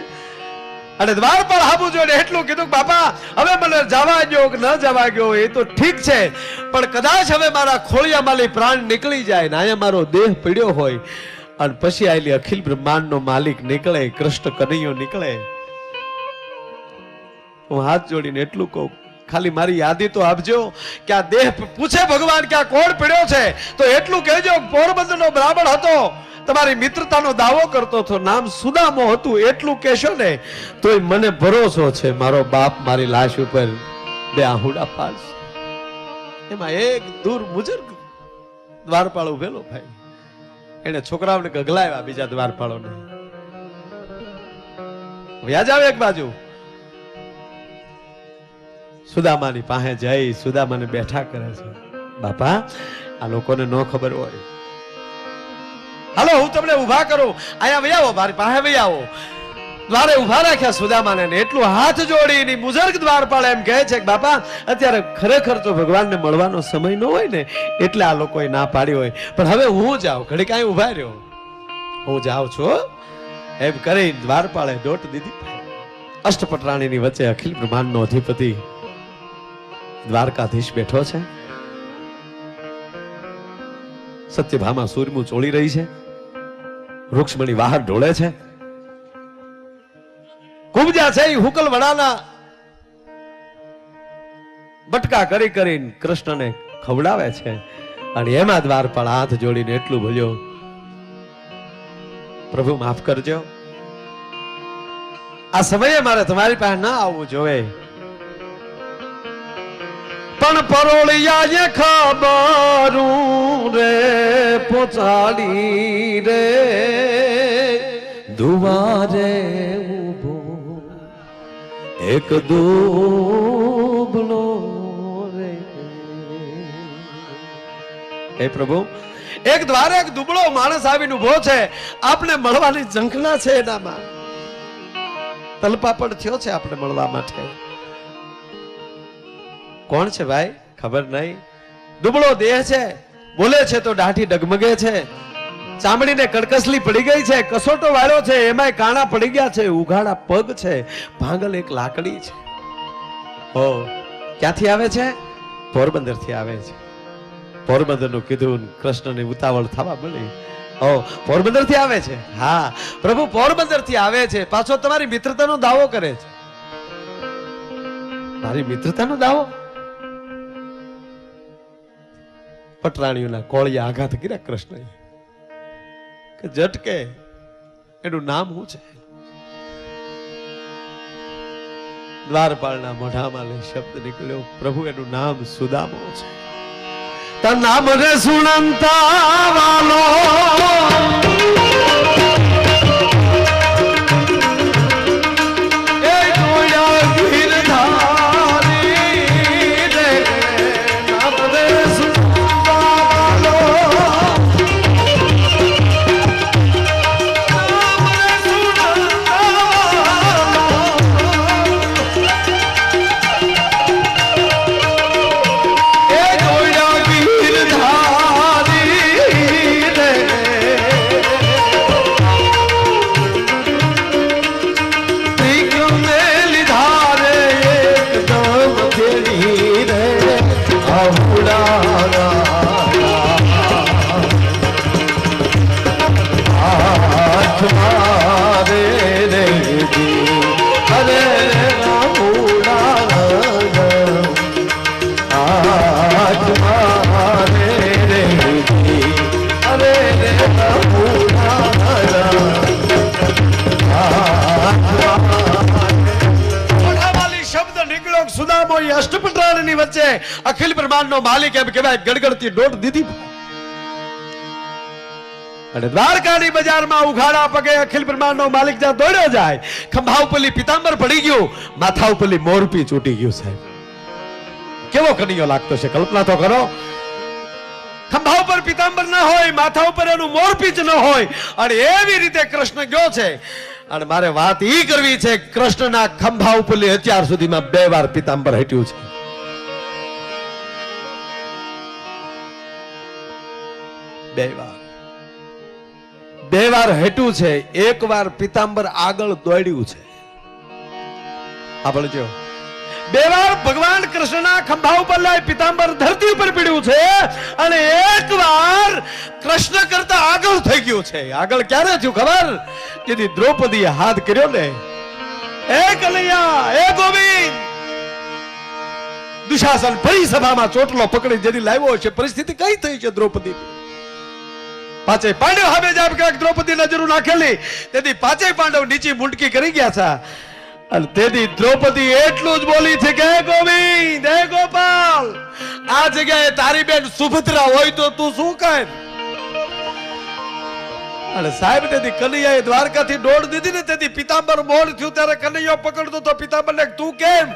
અને દ્વારપાળ હાબુ જોઈને એટલું કીધું બાપા હવે મને જવા ગયો કે ન જવા ગયો એ તો ઠીક છે, પણ કદાચ હવે મારા ખોળિયામાંથી પ્રાણ નીકળી જાય ને અહીંયા મારો દેહ પડ્યો હોય અને પછી આયેલી અખિલ બ્રહ્માંડનો માલિક નીકળે, કૃષ્ણ કનૈયો નીકળે, હું હાથ જોડીને એટલું કહું ખાલી મારી યાદી તો આપજો કે આ દેહ પૂછે ભગવાન કે આ કોણ પડ્યો છે તો એટલું કહેજો પોરબંદરનો બ્રાહ્મણ હતો, તમારી મિત્રતાનો દાવો કરતો હતો, નામ સુદામો હતું, એટલું કહેશો ને તોય મને ભરોસો છે મારો બાપ મારી લાશ ઉપર બે આહુડા પાડશે. એમાં એક દૂર મુજર દ્વારપાળ ઉભેલો ભાઈ, એને છોકરાઓને ગગલાવ્યા બીજા દ્વારપાળોને. વ્યા જાવ એક બાજુ. સુદામાની પાસે જઈ સુદામાને બેઠા કરે છે. બાપા, આ લોકોને ન ખબર હોય, હાલો હું તમને ઉભા કરું, અહીંયા વહી આવો, મારી પાસે વહી આવો. દ્વારે ઉભા રાખ્યા સુદામાને, એટલું હાથ જોડી મુજર્ગ દ્વારપાળ એમ કહે છે કે બાપા, અત્યારે ખરેખર તો ભગવાનને મળવાનો સમય ન હોય ને, એટલે આ લોકોએ ના પાડી હોય, પણ હવે હું જાઉં, ઘડી કાંઈ ઉભા રહ્યો, હું જાઉં છું એમ કરી દ્વારપાળે દોટ દીધી. અષ્ટપટરાણીની વચ્ચે અખિલ બ્રહ્માંડનો અધિપતિ દ્વારકાધીશ બેઠો છે. સત્યભામા સૂરમું ચોળી રહી છે, રૂક્ષ્મણી વાહર ઢોળે છે, કુબજા છે હુકલ વડાના બટકા કરી કરીને કૃષ્ણને ખવડાવે છે. અને એમાં દ્વારપાળ હાથ જોડીને એટલું બોલ્યો, પ્રભુ માફ કરજો, આ સમયે મારે તમારી પાસે ના આવવું જોવે, પણ પરોળિયા ખબરું રે પહોંચાડી રે દુવારે ઉભો એક દુબળો રે. હે પ્રભુ, એક દ્વારે એક દુબળો માણસ આવીને ઉભો છે, આપણે મળવાની ઝંખના છે, એનામાં તલપાપડ થયો છે આપણે મળવા માટે. કોણ છે ભાઈ? ખબર નહીં. દુબળો દેહ છે, બોલે છે તો દાઢી ડગમગે છે, ચામડીને કડકસલી પડી ગઈ છે, કસોટો વાળો છે, એમાંય કાણા પડી ગયા છે, ઉઘાડા પગ છે, ભાંગલ એક લાકડી છે. ઓ ક્યાંથી આવે છે? પોરબંદર થી આવે છે. પોરબંદર નું કીધું, કૃષ્ણને ઉતાવળ થવા મળી. ઓ પોરબંદર થી આવે છે? હા પ્રભુ પોરબંદર થી આવે છે, પાછો તમારી મિત્રતાનો દાવો કરે છે. મારી મિત્રતાનો દાવો? પટરાણીઓના કોળિયા આઘાત કર્યા કૃષ્ણએ કે ઝટકે એનું નામ શું છે? દ્વારપાળના મોઢામાં શબ્દ નીકળ્યો, પ્રભુ એનું નામ સુદામો છે. તા નામ રે સુણંતા વાલો અષ્ટપટરાણીની વચ્ચે અખિલ બ્રહ્માંડનો માલિક એમ કહેવાય ગડગડતી દોટ દીધી. અને દ્વારકાની બજારમાં ઉઘાડા પગે અખિલ બ્રહ્માંડનો માલિક જ્યાં દોડ્યો જાય, ખંભા ઉપરલી પિતાંબર પડી ગયું, માથા ઉપરલી મોરપી ચૂટી ગયું. સાહેબ કેવો કનિયો લાગતો છે, કલ્પના તો કરો. ખંભા ઉપર પિતાંબર ના હોય, માથા ઉપર એનું મોરપીચ ન હોય, અને એવી રીતે કૃષ્ણ ગયો છે. અને મારે વાત ઈ કરવી છે, કૃષ્ણના ખંભા ઉપરલી અત્યાર સુધીમાં 2 વાર પિતાંબર હટ્યું છે. 2 વાર હટ્યું છે. 1 વાર પિતાંબર આગળ દોડ્યું છે. સાંભળજો, 2 વાર ભગવાન કૃષ્ણના ખંભા ઉપર લઈ પિતાંબર ધરતી ઉપર પીડ્યું છે, અને 1 વાર કૃષ્ણ કરતા આગળ થઈ ગયું છે. આગળ ક્યારે થયું ખબર? જેથી દ્રૌપદીએ હાથ કર્યો ને, એ કનૈયા, એ ગોવિંદ, દુશાસન ફરી સભામાં ચોટલો પકડી જેથી લાવ્યો છે. પરિસ્થિતિ કઈ થઈ છે દ્રૌપદી? પાંચે પાંડવ હવે જાબ કે દ્રૌપદી નજરો નાખેલી, તેથી પાંચે પાંડવ નીચે મુંડકી કરી ગયા છે. અને તેથી દ્રૌપદી એટલું જ બોલી છે કે હે ગોવિંદ, હે ગોપાલ, આ જગ્યાએ તારી બેન સુભદ્રા હોય તો તું શું કર? અને સાહેબ તેથી કનૈયાએ દ્વારકાથી દોડ દીધી ને તેથી પિતાંબર મોડ થયું ત્યારે કનૈયો પકડતો તો પિતાંબરને તું કેમ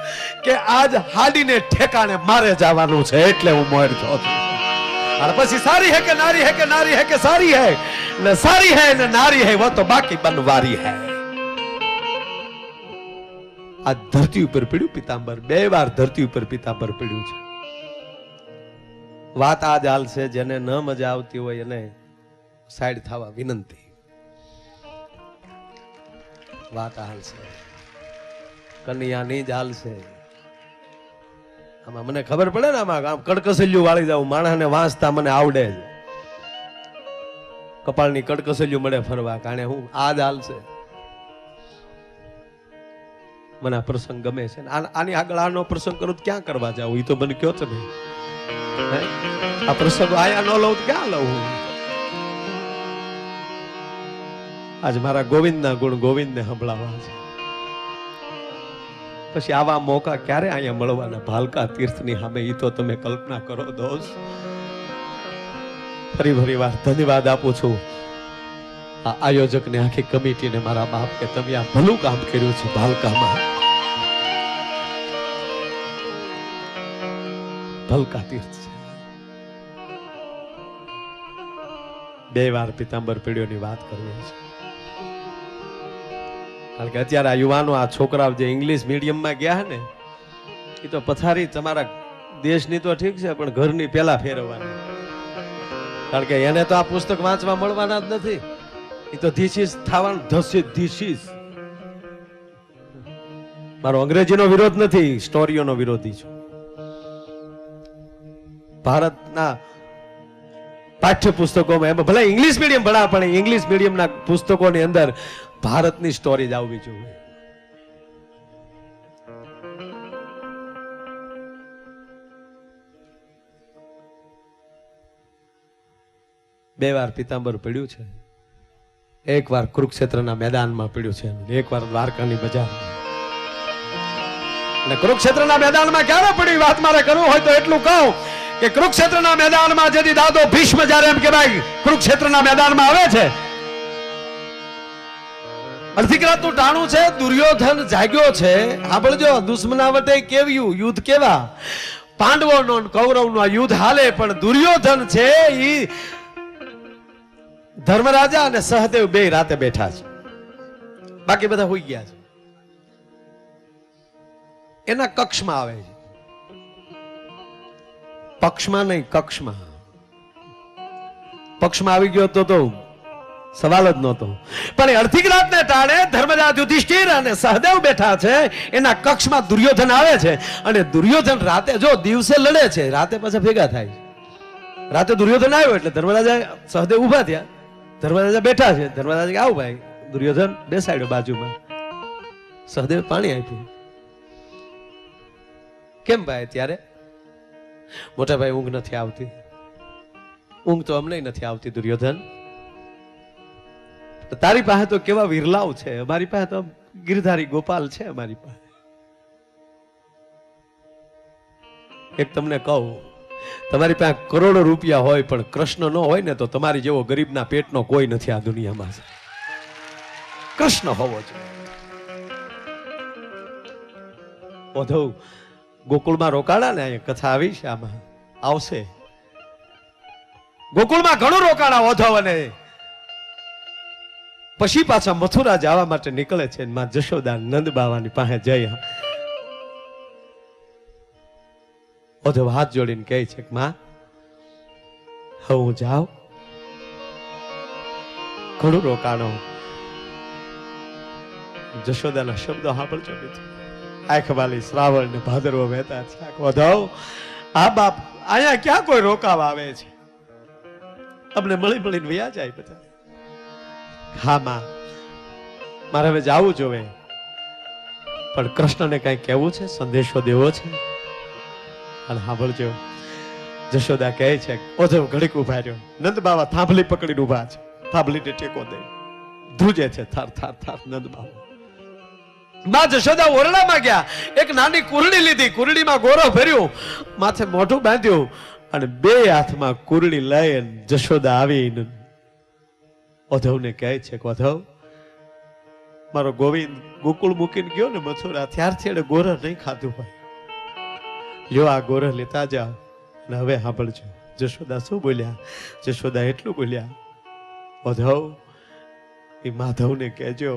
કે આજ હાડીને ઠેકાણે મારે જવાનું છે એટલે હું મોર થયો છું. અને પછી સારી હે કે નારી હે કે નારી હે કે સારી હે ને સારી હે ને નારી હે વો તો બાકી બનવારી હે. આ ધરતી ઉપર પડ્યું પિતાંબર, 2 વાર ધરતી ઉપર પિતાંબર પડ્યું છે. વાત આજ હાલ છે, જેને ન મજા આવતી હોય એને સાઈડ થવા વિનંતી. વાત હાલ છે, કન્યાની જ હાલ છે. આમાં મને ખબર પડે ને, આમાં આમ કડકસલ્યું વાળી જાવ માણસને વાંચતા મને આવડે જ. કપાળની કડકસલ્યું મળે ફરવા, કારણ હું આ જ હાલ છે. મને આ પ્રસંગ ગમે છે. આની આગળ આનો પ્રસંગ કરું ક્યાં કરવા જાવ એ તો મને કયો છે ભાઈ. આ પ્રસંગો આયા ન લઉં ક્યાં લઉં? આજ મારા ગોવિંદના ગુણ ગોવિંદને સંભળાવવા છે. પછી આવા મોકા ક્યારે અહીંયા મળવાના? ભાલકા તીર્થની સામે ઈ તો તમે કલ્પના કરો દોસ્ત. ફરી વાર ધન્યવાદ આપું છું આ આયોજકને, આખી કમિટીને, મારા બાપ કે તમે આ ભલું કામ કર્યું છે. ભાલકામાં ભાલકા તીર્થ છે. 2 વાર પિતાંબર પીડ્યોની વાત કરવી છે. કારણ કે અત્યારે આ યુવાનો, આ છોકરાઓ જે ઇંગ્લિશ મીડિયમમાં ગયા ને એ તો પથારી તમારા દેશની તો ઠીક છે પણ ઘરની પેલા ફેરવવાની. કારણ કે એને તો આ પુસ્તક વાંચવા મળવાના જ નથી. એ તો ધીસ ઇઝ થવાનું, ધીસ ઇઝ. મારો અંગ્રેજીનો વિરોધ નથી, સ્ટોરીઓનો વિરોધી છું. ભારતના પાઠ્ય પુસ્તકોમાં એમાં ભલે ઇંગ્લિશ મીડિયમ ભણા પણ ઇંગ્લિશ મીડિયમના પુસ્તકોની અંદર ભારતની સ્ટોરી જ આવવી જોઈએ. બે વાર પિતાંબર પડ્યું છે. એક વાર કુરુક્ષેત્રના મેદાનમાં પડ્યું છે, એક વાર દ્વારકાની બજારમાં. અને કુરુક્ષેત્રના મેદાનમાં ક્યારે પડ્યું વાત મારે કરવું હોય તો એટલું કહું કે કુરુક્ષેત્રના મેદાનમાં જેથી દાદો ભીષ્મ જ્યારે એમ કહેવાય કુરુક્ષેત્રના મેદાનમાં આવે છે, અડધી રાતનું ટાણું છે, દુર્યોધન જાગ્યો છે. સાંભળજો, દુશ્મનાવટે કેવ્યું યુદ્ધ કેવા, પાંડવોનો કૌરવનો આ યુદ્ધ હાલે, પણ દુર્યોધન છે ઈ ધર્મરાજા અને સહદેવ 2 રાતે બેઠા છે, બાકી બધા હોઈ ગયા છે. એના કક્ષમાં આવે છે, પક્ષમાં નહીં કક્ષમાં. પક્ષમાં આવી ગયો તો સવાલ જ નહોતો. પણ અડધી રાતને ટાણે ધર્મરાજ યુધિષ્ઠિર અને સહદેવ બેઠા છે, એના કક્ષમાં દુર્યોધન આવે છે. અને દુર્યોધન રાતે, જો દિવસે લડે છે, રાતે પાછા ભેગા થાય છે. રાતે દુર્યોધન આવ્યો એટલે ધર્મરાજા સહદેવ ઉભા થયા, ધર્મરાજા બેઠા છે. ધર્મરાજા આવ ભાઈ. દુર્યોધન બેસાડ્યો બાજુમાં, સહદેવ પાણી આપ્યું. કેમ ભાઈ? ત્યારે મોટા ભાઈ ઊંઘ નથી આવતી. ઊંઘ તો અમને નથી આવતી દુર્યોધન. તારી પાસે તો કેવા વિરલાવ છે, અમારી પાસે તો ગિરધારી ગોપાલ છે. અમારી પાસે એક તમને કહું, તમારી પાસે કરોડો રૂપિયા હોય પણ કૃષ્ણ ન હોય ને તો તમારી જેવો ગરીબના પેટનો કોઈ નથી આ દુનિયામાં. કૃષ્ણ હોવો જોઈએ. ઓધવ ગોકુળમાં રોકાણા ને, અહીંયા કથા આવી છે, આમાં આવશે. ગોકુળમાં ઘણું રોકાણા ઓધવ, અને પછી પાછા મથુરા જવા માટે નીકળે છે. માં જશોદા નંદ બાવાની પાસે જઈ ઓધવ હાથ જોડીને કહે છે કે માં હવે હું જાઉં, ઘણું રોકાણો. જશોદાના શબ્દો સાંભળજો મિત્રો. આંખ વાલી શ્રાવણ ને ભાદરવો વહેતા છે. ઓધવ આ બાપ અહીંયા ક્યાં કોઈ રોકાવા આવે છે? અમને મળીને વયા જાય બધા. હા માં, મારે હવે જાવું જોવે, પણ કૃષ્ણને કઈ કહેવું છે, સંદેશો દેવો છે. અને સાંભળજો, જશોદા કહે છે, ઓધવ ઘડીક ઉભા રહ્યો. નંદ બાવા થાંભલી પકડીને ઉભા છે, થાંભલીને ટેકો દે, ધ્રુજે છે થાર થાર થાર. નંદ બાવા માં જશોદા ઓરડામાં ગયા, એક નાની કુરડી લીધી, કુરડીમાં ગોરો ભર્યો, માથે મોઢું બાંધ્યું, અને 2 હાથમાં કુરડી લઈ જશોદા આવીને ઉદ્ધવને કહે છે કે ઉદ્ધવ, મારો ગોવિંદ ગોકુળ મૂકીને ગયો ને મથુરા, ત્યારથી એને ગોરહ નહીં ખાધું હોય. લ્યો આ ગોરહ લેતા જાઓ. અને હવે સાંભળજો, જશોદા શું બોલ્યા? જશોદા એટલું બોલ્યા, ઉદ્ધવ, એ માધવને કહેજો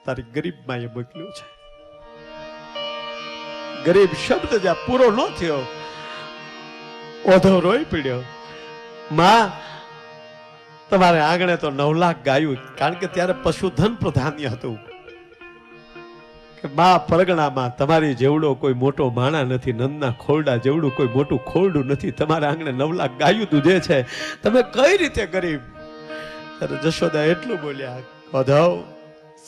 તારી ગરીબ માએ મોકલ્યું છે. ગરીબ શબ્દ જ્યાં પૂરો ન થયો, ઉદ્ધવ રોઈ પડ્યો. માં, તમારે આંગણે તો 9 લાખ ગાયું, કારણ કે ત્યારે પશુધન પ્રધાન્ય હતું. કે માં, પરગણામાં તમારી જેવડો કોઈ મોટો માણા નથી, નંદના ખોરડા જેવડું કોઈ મોટું ખોરડું નથી. તમારા આંગણે 9 લાખ ગાયું દૂધે છે, તમે કઈ રીતે ગરીબ? ત્યારે જશોદા એટલું બોલ્યા, ઉદ્ધવ,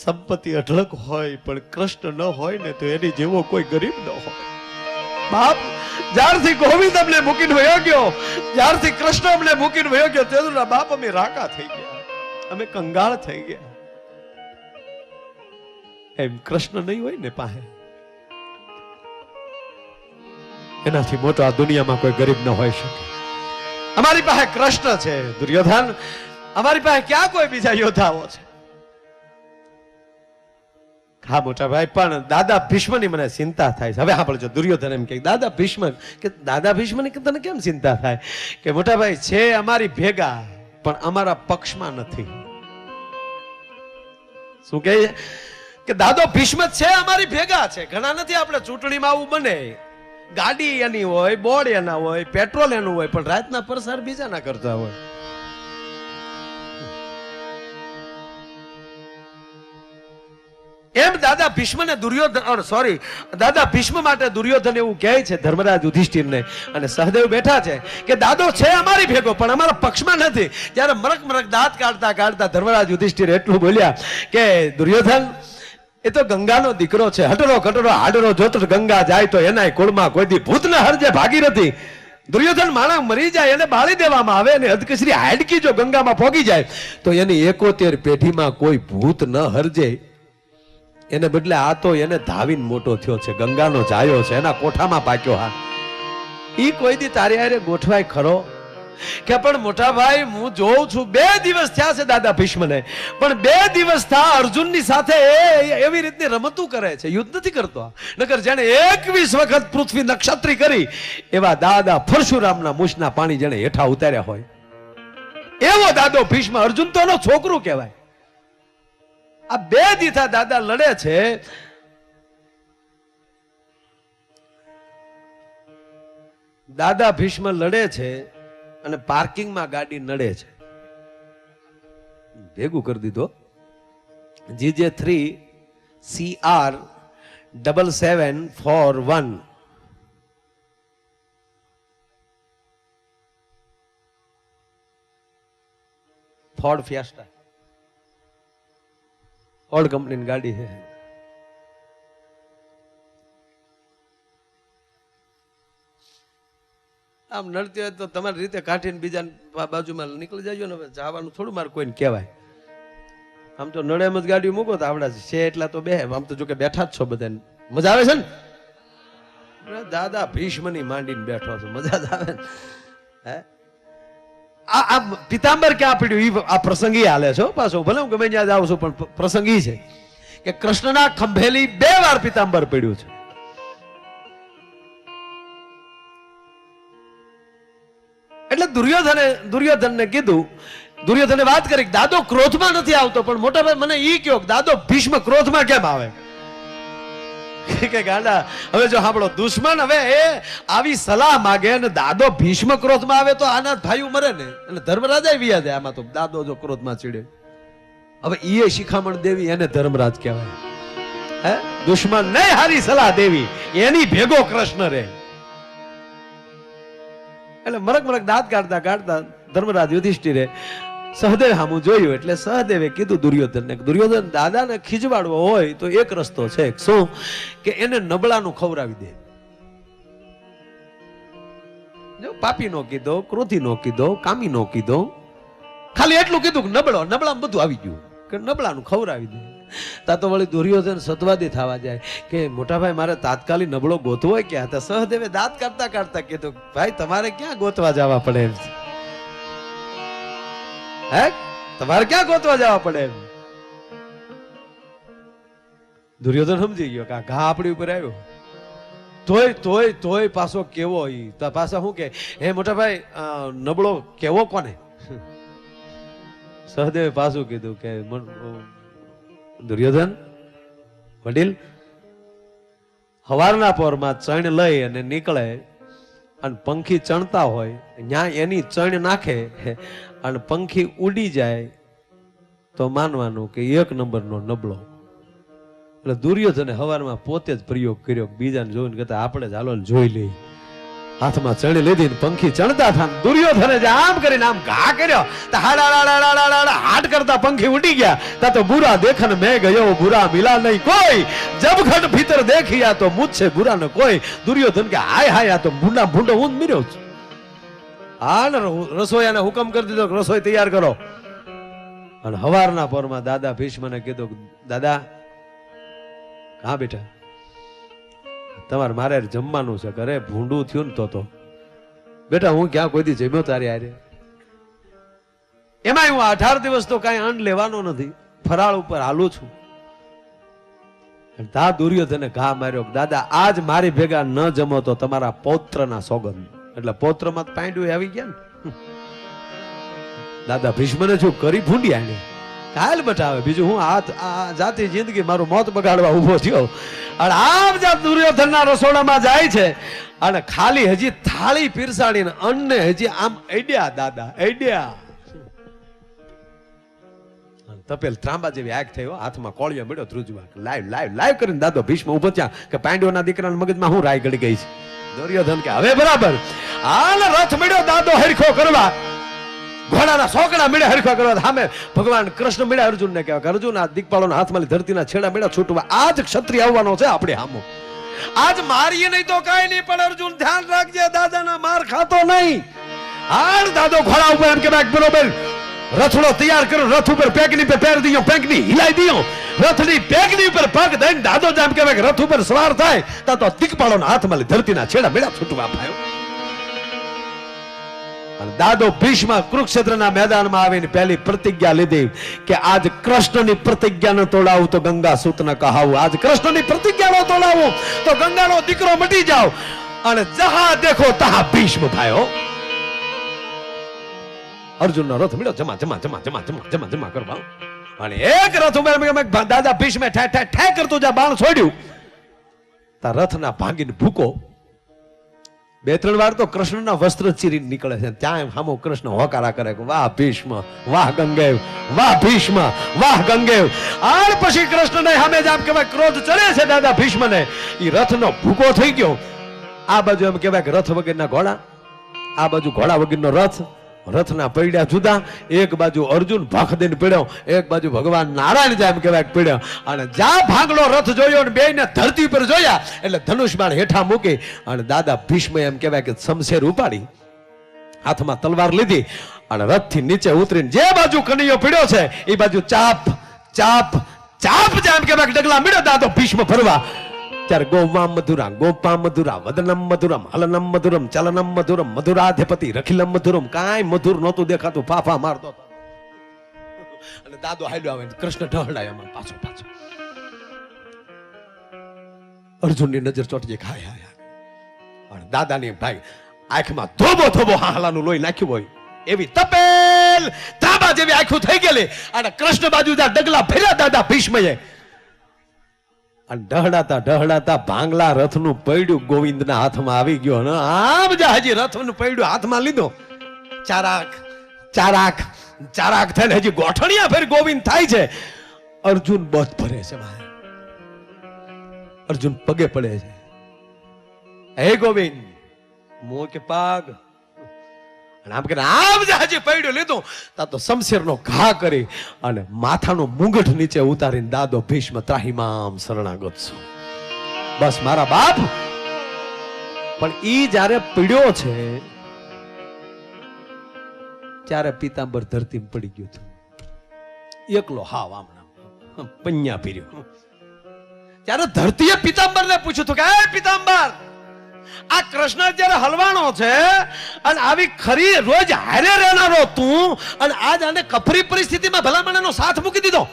સંપત્તિ અઢળક હોય પણ કૃષ્ણ ન હોય ને તો એની જેવો કોઈ ગરીબ ન હોય. બાપ, જ્યારથી ગોવિંદ અમને મૂકીને વયો ગયો, જ્યારથી કૃષ્ણ અમને મૂકીને વયો ગયો, તેના બાપ અમે રાકા થઈ ગયા, અમે કંગાળ થઈ ગયા. એમ કૃષ્ણ નહીં હોય ને પાસે, એનાથી મોટો આ દુનિયામાં કોઈ ગરીબ ન હોઈ શકે. અમારી પાસે કૃષ્ણ છે, દુર્યોધન, અમારી પાસે ક્યાં કોઈ બીજા યોદ્ધાઓ છે? હા મોટા ભાઈ, પણ દાદા ભીષ્મની મને ચિંતા થાય છે. હવે સાંભળજો, દુર્યોધન એમ કે દાદા ભીષ્મ, કે દાદા ભીષ્મની કે તને કેમ ચિંતા થાય? કે મોટા ભાઈ છે અમારી ભેગા, પણ અમારા પક્ષમાં નથી. શું કહે કે દાદો ભીષ્મ છે અમારી ભેગા છે, ઘણા નથી. આપણે ચૂંટણીમાં આવું બને, ગાડી એની હોય, બોર્ડ એના હોય, પેટ્રોલ એનું હોય, પણ રાતના પ્રસાર બીજા ના કરતા હોય. એમ દાદા ભીષ્મને દુર્યોધન, સોરી, દાદા ભીષ્મ માટે દુર્યોધન એવું કહે છે ધર્મરાજ યુધિષ્ઠિરને. અને સહદેવ બેઠા છે કે દાદો છે અમારી ભેગો, પણ અમારા પક્ષમાં નથી. ત્યારે મરક મરક દાંત કાઢતા કાઢતા ધર્મરાજ યુધિષ્ઠિર એટલું બોલ્યા કે દુર્યોધન, એ તો ગંગાનો દીકરો છે, હટરો કટરો હાડરો જોતો ગંગા જાય તો એના કુળમાં કોઈ દી ભૂત ન હરજે ભાગીરથી. દુર્યોધન માણસ મરી જાય એને બાળી દેવામાં આવે, અને અધકશ્રી હાડકી જો ગંગામાં પોગી જાય તો એની 71 પેઢીમાં કોઈ ભૂત ન હરજે. એને બદલે આ તો એને ધાવીને મોટો થયો છે, ગંગાનો જાયો છે, એના કોઠામાં પાક્યો. હા, ઈ કોઈ દી તારી હારે ગોઠવાય ખરો? કે પણ મોટા ભાઈ, હું જોઉં છું 2 દિવસ થયા છે દાદા ભીષ્મને, પણ 2 દિવસ થા અર્જુનની સાથે એવી રીતની રમતું કરે છે, યુદ્ધ નથી કરતો. નકર જેને 21 વખત પૃથ્વી નક્ષત્રી કરી એવા દાદા પરશુરામના મૂછના પાણી જેને હેઠા ઉતાર્યા હોય એવો દાદો ભીષ્મ. અર્જુન તો એનો છોકરો કહેવાય. આ 2 દીથા દાદા લડે છે. દાદા ભીષ્મ લડે છે અને પાર્કિંગમાં ગાડી નડે છે. ભેગું કરી દીધો. GJ3 CR 7741 ફોર્ડ ફિયાસ્ટા, ફોર્ડ કંપનીની ગાડી છે. આમ નડતી હોય તો તમારી રીતે કાઢીને બીજા બાજુમાં નીકળી જાય ને. હવે જવાનું થોડું મારે કોઈને કહેવાય. આમ તો નડે એમ જ ગાડી મૂકો તો આવડા છે એટલા તો બે. આમ તો જો કે બેઠા જ છો બધાને, મજા આવે છે ને? દાદા ભીષ્મની માંડીને બેઠો છો, મજા જ આવે ને. હે, આ પિતાંબર ક્યાં પડ્યું? આ પ્રસંગી હાલે છો પાછો. ભલે હું ગમે ત્યાં જાઉં છું પણ પ્રસંગી છે કે કૃષ્ણના ખંભેલી 2 વાર પિતાંબર પડ્યું છે. એટલે દુર્યોધનને કીધું, દુર્યોધને વાત કરી દાદો ક્રોધમાં નથી આવતો, પણ મોટા ભાઈ મને ઈ કયો દાદો ભીષ્મ ક્રોધમાં કેમ આવે? કે ગાંડા, હવે જો સાંભળો, દુશ્મન હવે એ આવી સલાહ માગે અને દાદો ભીષ્મ ક્રોધમાં આવે તો આના ભાઈઓ મરે ને. અને ધર્મરાજા વિયા જાય આમાં. તો દાદો જો ક્રોધમાં ચીડે, હવે ઈ શિખામણ દેવી એને ધર્મરાજ કહેવાય. હે, દુશ્મન નહીં હારી સલાહ દેવી, એની ભેગો કૃષ્ણ રે. એટલે મરક મરક દાંત કાઢતા કાઢતા ધર્મરાજ યુધિષ્ઠિરે સહદેવ સામું જોયું. એટલે સહદેવે કીધું દુર્યોધનને, દુર્યોધન દાદાને ખીજવાડવો હોય તો એક રસ્તો છે. શું? કે એને નબળાનું ખવડાવી દે. જો પાપી નો કીધો, ક્રોધી નો કીધો, કામી નો કીધો, ખાલી એટલું કીધું કે નબળામાં બધું આવી ગયું, કે નબળાનું ખવડાવી દે. તા તો વળી દુર્યોધન સતવાદી થવા જાય કે મોટા ભાઈ મારે તાત્કાલિક નબળો ગોતવો હોય ક્યાં? તો સહદેવે દાંત કાઢતા કાઢતા કીધું, ભાઈ તમારે ક્યાં ગોતવા જવા પડે એમ છે? હે, તમારે ક્યાં ગોતવા જવા પડે? દુર્યોધન સમજી ગયો કે આ ઘા આપણી ઉપર આવ્યો. તોય તોય તોય પાછો કેવો ઈ તો પાછા શું કે હે મોટા ભાઈ નબળો કેવો કોને? સહદેવે પાછું કીધું કે દુર્યોધન વડીલ, હવારના પોરમાં ચણ લઈ અને નીકળે અને પંખી ચણતા હોય ત્યાં એની ચણ નાખે અને પંખી ઉડી જાય તો માનવાનું કે 1 નંબરનો નબળો. એટલે દુર્યોધને હવારમાં પોતે જ પ્રયોગ કર્યો, બીજાને જોઈને કહેતા આપણે જ હાલો જોઈ લઈ. હાથમાં ચણી લીધી ને પંખી ચણતા હતા. દુર્યોધને જે આમ કરીને આમ ઘા કર્યો તો હાટ કરતા પંખી ઉડી ગયા. તા તો બુરા દેખન મેં ગયો બુરા મિલા નહીં કોઈ, જબઘટ ભીતર દેખિયા તો મુझसे बुरा ન કોઈ. દુર્યોધન કે હાય હાય આ તો ભૂંડા ભૂંડો હું જ મીર્યો છું. ને રસોઈયાને હુકમ કરી દીધો કે રસોઈ તૈયાર કરો. અને હવારના પોરમાં દાદા ભીષ્મને કીધું, દાદા હા બેટા તમારે મારે જમવાનું છે. ઘરે ભૂંડું થયું ને તો બેટા હું ક્યાં કોઈ દી જમ્યો તારી હારે? એમાં હું 18 દિવસ તો કઈ અન્ન લેવાનો નથી, ફરાળ ઉપર હાલું છું. તા દુર્યોધને ઘા માર્યો, દાદા આજ મારી ભેગા ન જમો તો તમારા પૌત્રના સોગંદ. એટલે પૌત્રમાં પાંડુ આવી ગયા ને. દાદા ભીષ્મને શું કરી ભૂંડી આને કાલ બતાવે. બીજું હું આ જાતિ જિંદગી મારું મોત બગાડવા ઉભો થયો. અને આમ જાત દુર્યોધનના રસોડામાં જાય છે અને ખાલી હજી થાળી પીરસાડીને અન્નને હજી આમ અડ્યા દાદા અડ્યા. તપેલ ત્રાંબા જેવી આગ થયો, હાથમાં કોળિયો મળ્યો ધ્રુજવા. લાઈવ લાઈવ લાઈવ કરીને દાદો ભીષ્મ ઉભો થયા કે પાંડવોના દીકરાના મગજમાં હું રાય ગળી ગઈ છે. દુર્યોધન કે હવે બરાબર. હાલ રથ મળ્યો દાદો હરખો કરવા, ઘોડાના સોકડા મળ્યા હરખા કરવા. સામે ભગવાન કૃષ્ણ મળ્યા અર્જુનને કહેવાય કે અર્જુન આ દિગ્પાલોના હાથમાં ધરતીના છેડા મળ્યા છૂટવા. આજ ક્ષત્રિય આવવાનો છે આપણે હામો. આજ મારીએ નહીં તો કઈ નહીં, પણ અર્જુન ધ્યાન રાખજે દાદાના માર ખાતો નહીં. હાલ દાદો ઘોડા ઉપર એમ કે બરોબર રથડો તૈયાર કરો, રથ ઉપર પેકની पे पैर दियो, પેકની હિલાઈ દિયો, રથની પેકની ઉપર પગ દઈને દાદો જેમ કહેવાય કે રથ ઉપર સવાર થાય તો દિગ્પાલોના હાથમાં ધરતીના છેડા મળ્યા છૂટવા પાયો. દાદો ભીષ્મ કુરુક્ષેત્રના મેદાનમાં આવીને પહેલી પ્રતિજ્ઞા લીધી કે આજ કૃષ્ણની પ્રતિજ્ઞા ન તોડાવું તો ગંગા સૂત ન કહાવું. આજ કૃષ્ણની પ્રતિજ્ઞા ન તોડાવું તો ગંગાનો દીકરો મટી જાવ. અને જહા દેખો તહા ભીષ્મ ભાઈઓ. અર્જુનનો રથ મળ્યો જમા જમા જમા જમા જમા જમા જમા કરવા. અને એક રથ ઉપર દાદા ભીષ્મે ઠે ઠે ઠે કરતો જ્યાં બાણ છોડ્યું તા રથના ભાંગીને ભૂકો. 2-3 વાર તો કૃષ્ણના વસ્ત્ર ચીરીને નીકળે છે. ત્યાં સામો કૃષ્ણ હોકારા કરે કે વાહ ભીષ્મ, વાહ ગંગેવ, વાહ ભીષ્મ, વાહ ગંગેવ. આર પછી કૃષ્ણને સામે જ આમ કહેવાય ક્રોધ ચડે છે દાદા ભીષ્મને. ઈ રથનો ભૂકો થઈ ગયો. આ બાજુ એમ કહેવાય કે રથ વગરના ઘોડા, આ બાજુ ઘોડા વગરનો રથ. રથના પૈડ્યા જુદા. એક બાજુ અર્જુન ભાખ દઈને પીડ્યો, એક બાજુ ભગવાન નારાયણ જેમ કહેવાય પીડ્યો. અને જ્યાં ભાગલો રથ જોયો ને બેયને ધરતી પર જોયા એટલે ધનુષ બાણ હેઠા મૂકી અને દાદા ભીષ્મ એમ કહેવાય કે શમશેર ઉપાડી હાથમાં તલવાર લીધી અને રથથી નીચે ઉતરીને જે બાજુ કનૈયો પીડ્યો છે એ બાજુ ચાપ ચાપ ચાપ જેમ કહેવાય કે ડગલા મળ્યો દાદો ભીષ્મ ફરવા. ત્યારે ગોવા મધુરા ગોપા મધુરા વદનમ મધુરમ હલનમ મધુરમ ચલનમ મધુરમ મધુરાધિપતિ રખિલમ મધુરમ. કાંઈ મધુર નહોતું દેખાતું, ફાફા મારતો હતો. અને દાદો હાલ્યો આવે કૃષ્ણ ઢહડાય એમાં પાછો પાછો. અર્જુનની નજર ચોટજી ખાય હાય. અને દાદાની ભાઈ આંખમાં ધોબો ધોબો હાલાનું લોહી નાખ્યું હોય એવી તપેલ તાંબા જેવી આંખું થઈ ગયેલી. અને કૃષ્ણ બાજુ ડગલા ફેર્યા દાદા ભીષ્મએ. અને ઢહડાતા ઢહડાતા ભાંગલા રથનું પૈડું ગોવિંદના હાથમાં આવી ગયો. ને આમ જ હજી રથનું પૈડું હાથમાં લીધો. ચારાક ચારાક ચારાક થઈને હજી ગોઠણિયા ફેર ગોવિંદ થાય છે. અર્જુન બધ ભરે છે. અર્જુન પગે પડે છે, હે ગોવિંદ મોં કે પાગ. આમ કે આમ જ હજી પૈડું લીધું તા તો શમશેરનો ઘા કરી અને માથાનો મુંગઠ નીચે ઉતારીને દાદો ભીષ્મ ત્રાહિમામ શરણાગત છું. બસ મારા બાપ. પણ ઈ જ્યારે પીડ્યો છે ત્યારે પીતાંબર ધરતીમાં પડી ગયો હતો એકલો. હાવ આમ પન્યા પીર્યો. ત્યારે ધરતીએ પીતાંબરને પૂછ્યું હતું કે હે પીતાંબર આ કૃષ્ણ જયારે હલવાણો છે અને આવી ખરી રોજ હારે રહેનારો તું, અને આજ આને કફરી પરિસ્થિતિમાં ભલામણનો સાથ મૂકી દીધો.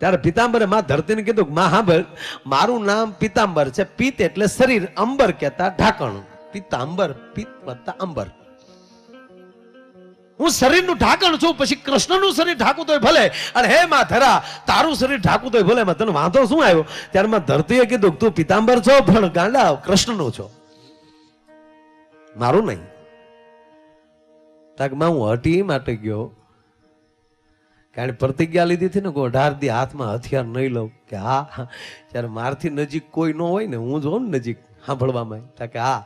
ત્યારે પિતાંબરે માં ધરતીને કીધું, માં સાંભળ, મારું નામ પિતાંબર છે. પિત્ત એટલે શરીર, અંબર કહેતા ઢાંકણ. પિતાંબર, પિત્ત વત્તા અંબર. હું શરીરનું ઢાંકણ છું, પછી કૃષ્ણનું શરીર ઢાંકું તોય ભલે, અને હે માં ધરા તારું શરીર ઢાંકું તોય ભલે, તને વાંધો શું આવ્યો? ત્યારે માં ધરતીએ કીધું, તું પિતાંબર છો પણ ગાંડા કૃષ્ણનું છો, મારું નહીં. તાક માં હું હટી માટે ગયો, કારણ પ્રતિજ્ઞા લીધી હતી ને, 18 દી હાથમાં હથિયાર નહીં લઉં. કે હા, ત્યારે મારથી નજીક કોઈ ન હોય ને, હું જોઉં ને નજીક સાંભળવામાં, તાકે હા,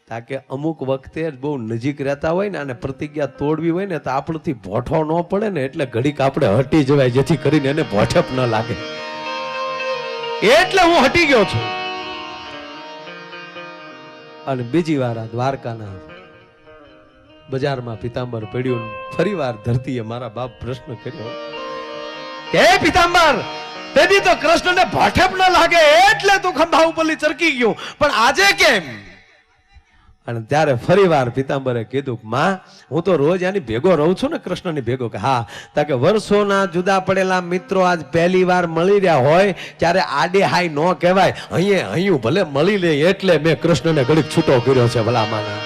તાકે અમુક વખતે બહુ નજીક રહેતા હોય ને અને પ્રતિજ્ઞા તોડવી હોય ને, તો આપણથી ભોઠો ન પડે ને, એટલે ઘડીક આપણે હટી જવાય, જેથી કરીને એને ભોઠપ ન લાગે. એટલે હું હટી ગયો છું. અને બીજી વાર આ દ્વારકાના બજારમાં પિતાંબર પડ્યું. ફરી વાર ધરતીએ મારા બાપ પ્રશ્ન કર્યો કે હે પિતાંબર, તેથી તો કૃષ્ણને ભોઠપ ન લાગે એટલે તું ખંભા ઉપરથી ચરકી ગયો, પણ આજે કેમ? અને ત્યારે ફરી વાર પિતાંબરે કીધું, માં હું તો રોજ આની ભેગો રહું છું ને, કૃષ્ણની ભેગો. કે હા, તાકે વર્ષોના જુદા પડેલા મિત્રો આજ પહેલી વાર મળી રહ્યા હોય ત્યારે આડે હાય ન કહેવાય. અહીંયા ભલે મળી લે એટલે મેં કૃષ્ણને ઘડીક છૂટો કર્યો છે ભલામાના.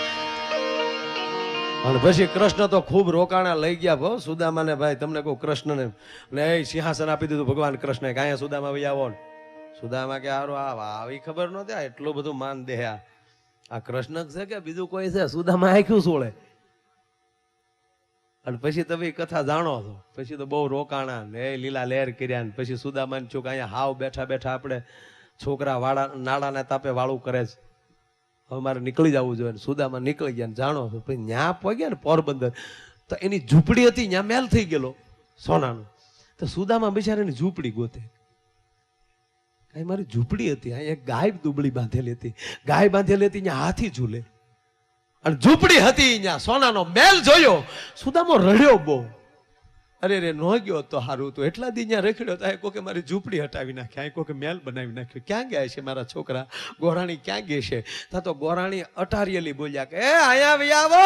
અને પછી કૃષ્ણ તો ખૂબ રોકાણા લઈ ગયા. ભો સુદામાને, ભાઈ તમને કહું, કૃષ્ણને ને સિંહાસન આપી દીધું ભગવાન કૃષ્ણે. કાંઈ સુદામા ભાઈ આવો. સુદામા કે હારું આવી ખબર નહોતી, એટલું બધું માન દે આ કૃષ્ણ છે કે બીજું કોઈ છે? સુદામા આખ્યું સોળે. અને પછી તમે કથા જાણો છો, પછી તો બહુ રોકાણા ને લીલા લહેર કર્યા ને પછી સુદામાને છું કે અહીંયા હાવ બેઠા બેઠા આપણે છોકરા વાળા નાળાના તાપે વાળું કરે છે, હવે મારે નીકળી જવું જોઈએ. સુદામા નીકળી ગયા. જાણો છો પછી ન્યા પહોંચ્યા ને પોરબંદર, તો એની ઝૂંપડી હતી, ત્યાં મેલ થઈ ગયેલો સોનાનો. તો સુદામા બિચારાની ઝૂંપડી ગોતે. કઈ મારી ઝૂંપડી હતી, અહીંયા એક ગાય દુબળી બાંધેલી હતી, ગાય બાંધેલી હતી, અહીંયા હાથી ઝૂલે, અને ઝૂંપડી હતી અહીંયા સોનાનો મેલ જોયો. સુદામો રડ્યો બહુ. અરે રે ન ગયો તો સારું, તો એટલા દી ત્યાં રખડ્યો તો કોકે મારી ઝૂંપડી હટાવી નાખી, આ કોકે મેલ બનાવી નાખ્યો. ક્યાં ગયા છે મારા છોકરા? ગોરાણી ક્યાં ગઈ છે? તા તો ગોરાણી અટારિયેલી બોલ્યા કે એ અહીંયા આવી આવો.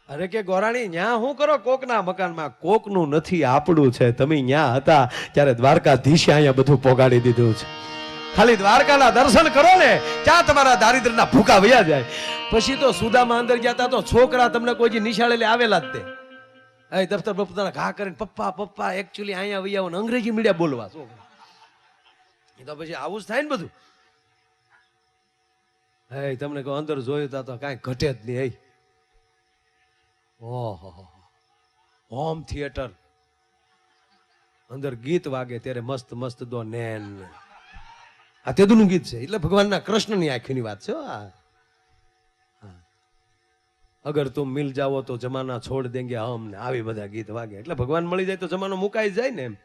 અરે કે ગોરાણી ન્યા શું કરો કોકના મકાનમાં? કોકનું નથી, આપણું છે. તમે ન્યા હતા ત્યારે દ્વારકાધીશે અહીંયા બધું પોગાડી દીધું છે. ખાલી દ્વારકાના દર્શન કરો ને, ત્યાં તમારા દારિદ્રના ભૂકા વયા જાય. પછી તો સુદામા અંદર ગયા હતા તો છોકરા તમને કોઈ નિશાળે આવેલા જ તે દફતર બફતર ઘા કરીને પપ્પા પપ્પા એકચ્યુઅલી અહીંયા વહી આવો ને અંગ્રેજી મીડિયા બોલવા. એ તો પછી આવું જ થાય ને બધું. હે તમને કહું, અંદર જોયું તા તો કાંઈ ઘટે જ નહીં. ઓહો, હોમ થિયેટર અંદર ગીત વાગે ત્યારે મસ્ત મસ્ત દો નેન. આ તેદુનું ગીત છે, એટલે ભગવાનના કૃષ્ણની આંખની વાત છે. અગર તુમ મિલ જાઓ તો જમાના છોડ દેંગે હમ, ને આવી બધા ગીત વાગે એટલે ભગવાન મળી જાય તો જમાનો મુકાઈ જાય ને એમ.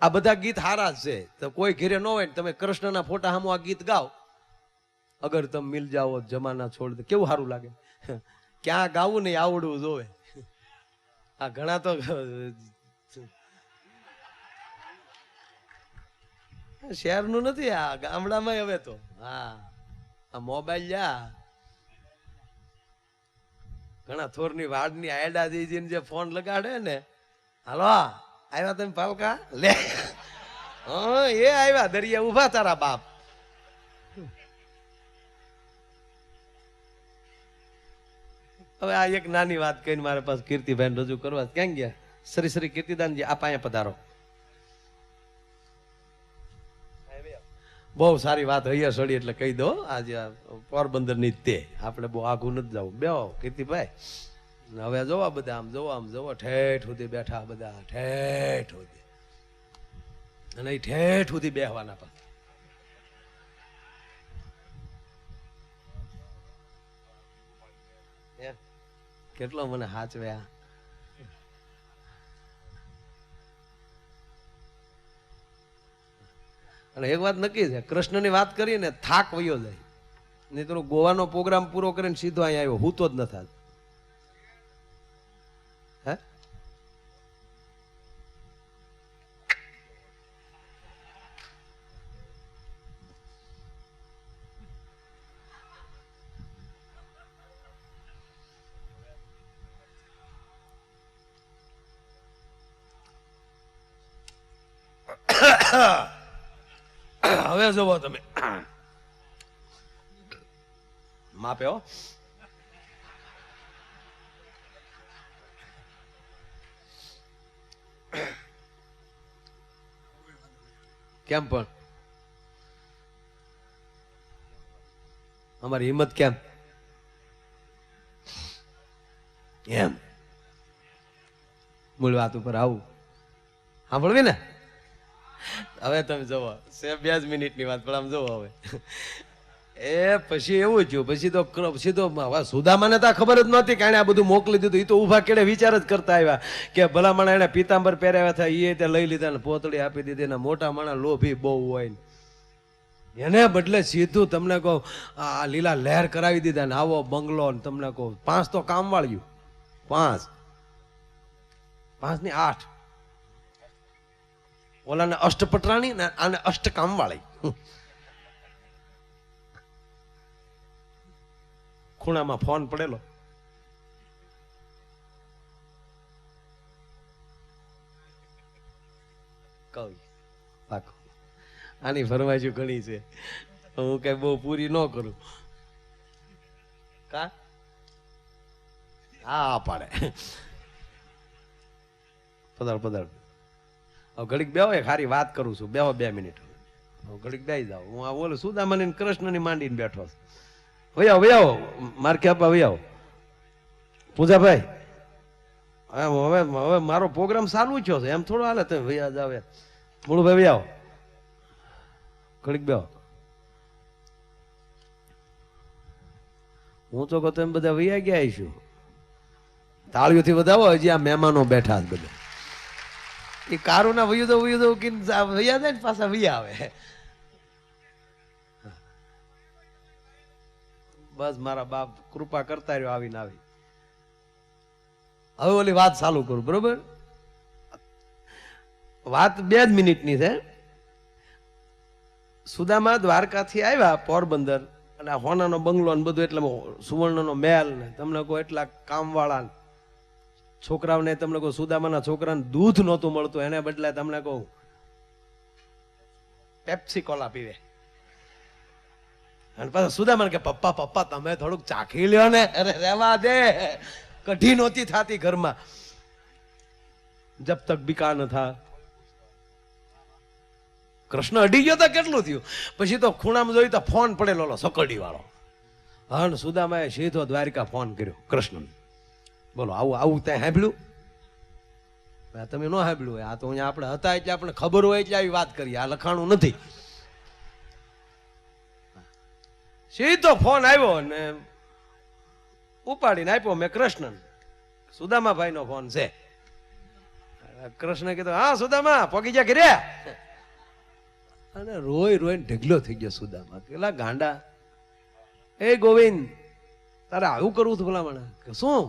આ બધા ગીત હારા જ છે. તો કોઈ ઘેરે ન હોય ને તમે કૃષ્ણના ફોટા સામું આ ગીત ગાઓ, અગર તમે મિલ જાઓ જમાના છોડ દે, કેવું સારું લાગે. ક્યાં ગાવું નહીં આવડવું જોવે. આ ઘણા તો શહેરનું નથી, આ ગામડામાં હવે તો હા આ મોબાઈલ જા ઘણા થોરની વાડની આયડા જઈને જે ફોન લગાડે ને, હાલો આવ્યા તમે પાલકા લે, હા એ આવ્યા દરિયા ઉભા તારા બાપ. હવે આ એક નાની વાત કહીને મારે પાસે કીર્તિભાઈ રજૂ કરવા. ક્યાં ગયા? શ્રી શ્રી કીર્તિદાનજી આપ અહીંયા પધારો. બહુ સારી વાત અહીંયા સડી એટલે કહી દો. આજે પોરબંદર ની તે આપણે બહુ આઘું નથી જવું. બેહો કીર્તિભાઈ. હવે જોવા બધા આમ જોવો ઠેઠ સુધી બેઠા બધા, ઠેઠ સુધી, અને એ ઠેઠ સુધી બેહવાના પાછા. કેટલો મને હાચવ્યા. અને એક વાત નક્કી છે, કૃષ્ણની વાત કરીએ ને થાક વયો જાય. નહીં તો ગોવાનો પ્રોગ્રામ પૂરો કરીને સીધો અહીંયા આવ્યો, હું તો જ નથી. હે હવે જોવો તમે માપે હો. કેમ પણ અમારી હિંમત કેમ એમ મૂળ વાત ઉપર આવું સાંભળવી ને. હવે તમે જોવો છે 2 મિનિટની વાત પણ આમ જોવો હવે એ પછી એવું થયું પછી તો સુદામાને તો ખબર જ નહોતી કે એને આ બધું મોકલી દીધું. એ તો ઉભા કેડે વિચાર જ કરતા આવ્યા કે ભલા માણા એને પીતાંબર પહેરાવ્યા હતા એ તે લઈ લીધા ને પોતળી આપી દીધી ને મોટા માણા લોભી બહુ હોય ને એને બદલે સીધું તમને કહું આ લીલા લહેર કરાવી દીધા ને આવો બંગલો ને તમને કહું 5 તો કામ વાળ્યું 5 ની 8 ઓલાને અષ્ટપટરાણી ને આને અષ્ટ કામ વાળી. ખૂણામાં ફોન પડેલો કવિ પાકો આની ફરમાઈશ ઘણી છે હું કઈ બહુ પૂરી ન કરું કા હા પાડે પધાર પધાર. હવે ઘડીક બેહો એક સારી વાત કરું છું બેહો 2 મિનિટ ઘડીક બેસી જાઓ. હું આ બોલું સુદામાની કૃષ્ણની માંડીને બેઠો છું. વૈયાવો માર કે આપા વૈયાવો પૂજાભાઈ હવે હવે મારો પ્રોગ્રામ ચાલુ થયો છે એમ થોડો હાલે તમે વૈયા જાવ મૂળભાઈ વૈયાવો ઘડીક બેહો. હું તો કહું તમે બધા વૈયા ગયા આવીશું તાળીઓથી વધાવો. હજી આ મહેમાનો બેઠા જ બધા એ કારુના વૈયું દો કે વૈયા જાય ને પાછા વૈયા આવે. બસ મારા બાપ કૃપા કરતા રહ્યો આવીને આવી. હવે ઓલી વાત ચાલુ કરું બરોબર. વાત 2 જ મિનિટની છે. સુદામા દ્વારકાથી આવ્યા પોરબંદર અને આ હોનાનો બંગલો ને બધું એટલે સુવર્ણનો મહેલ ને તમને કહો એટલા કામવાળા છોકરાઓને તમને કહું સુદામાના છોકરાને દૂધ નહોતું મળતું એને બદલે તમને કહું પેપ્સી કોલા પીવે. અને પાછા સુદામાને કે પપ્પા તમે થોડુંક ચાખી લ્યો ને. અરે રહેવા દે કઢી નહોતી થતી ઘરમાં જબ તક બીકા ન થા. કૃષ્ણ અડી ગયો તો કેટલું થયું. પછી તો ખૂણામાં જોયું તો ફોન પડેલો સકડી વાળો. હા સુદામાએ સીધો દ્વારિકા ફોન કર્યો કૃષ્ણ. બોલો આવું ત્યાં સાંભળ્યું તમે ન સાંભળ્યું આ તો અહીંયા આપણે હતા એટલે આપણે ખબર હોય એટલે આવી વાત કરીએ. આ લખાણું નથી. સીધો ફોન આવ્યો ને ઉપાડીને આપ્યો મેં કૃષ્ણ. સુદામાભાઈ નો ફોન છે. કૃષ્ણ કીધું હા સુદામા પોગી જા ઘરે. અને રોઈને ઢગલો થઈ ગયો સુદામા. પેલા ગાંડા એ ગોવિંદ તારે આવું કરવું હતું ભલામણ કે શું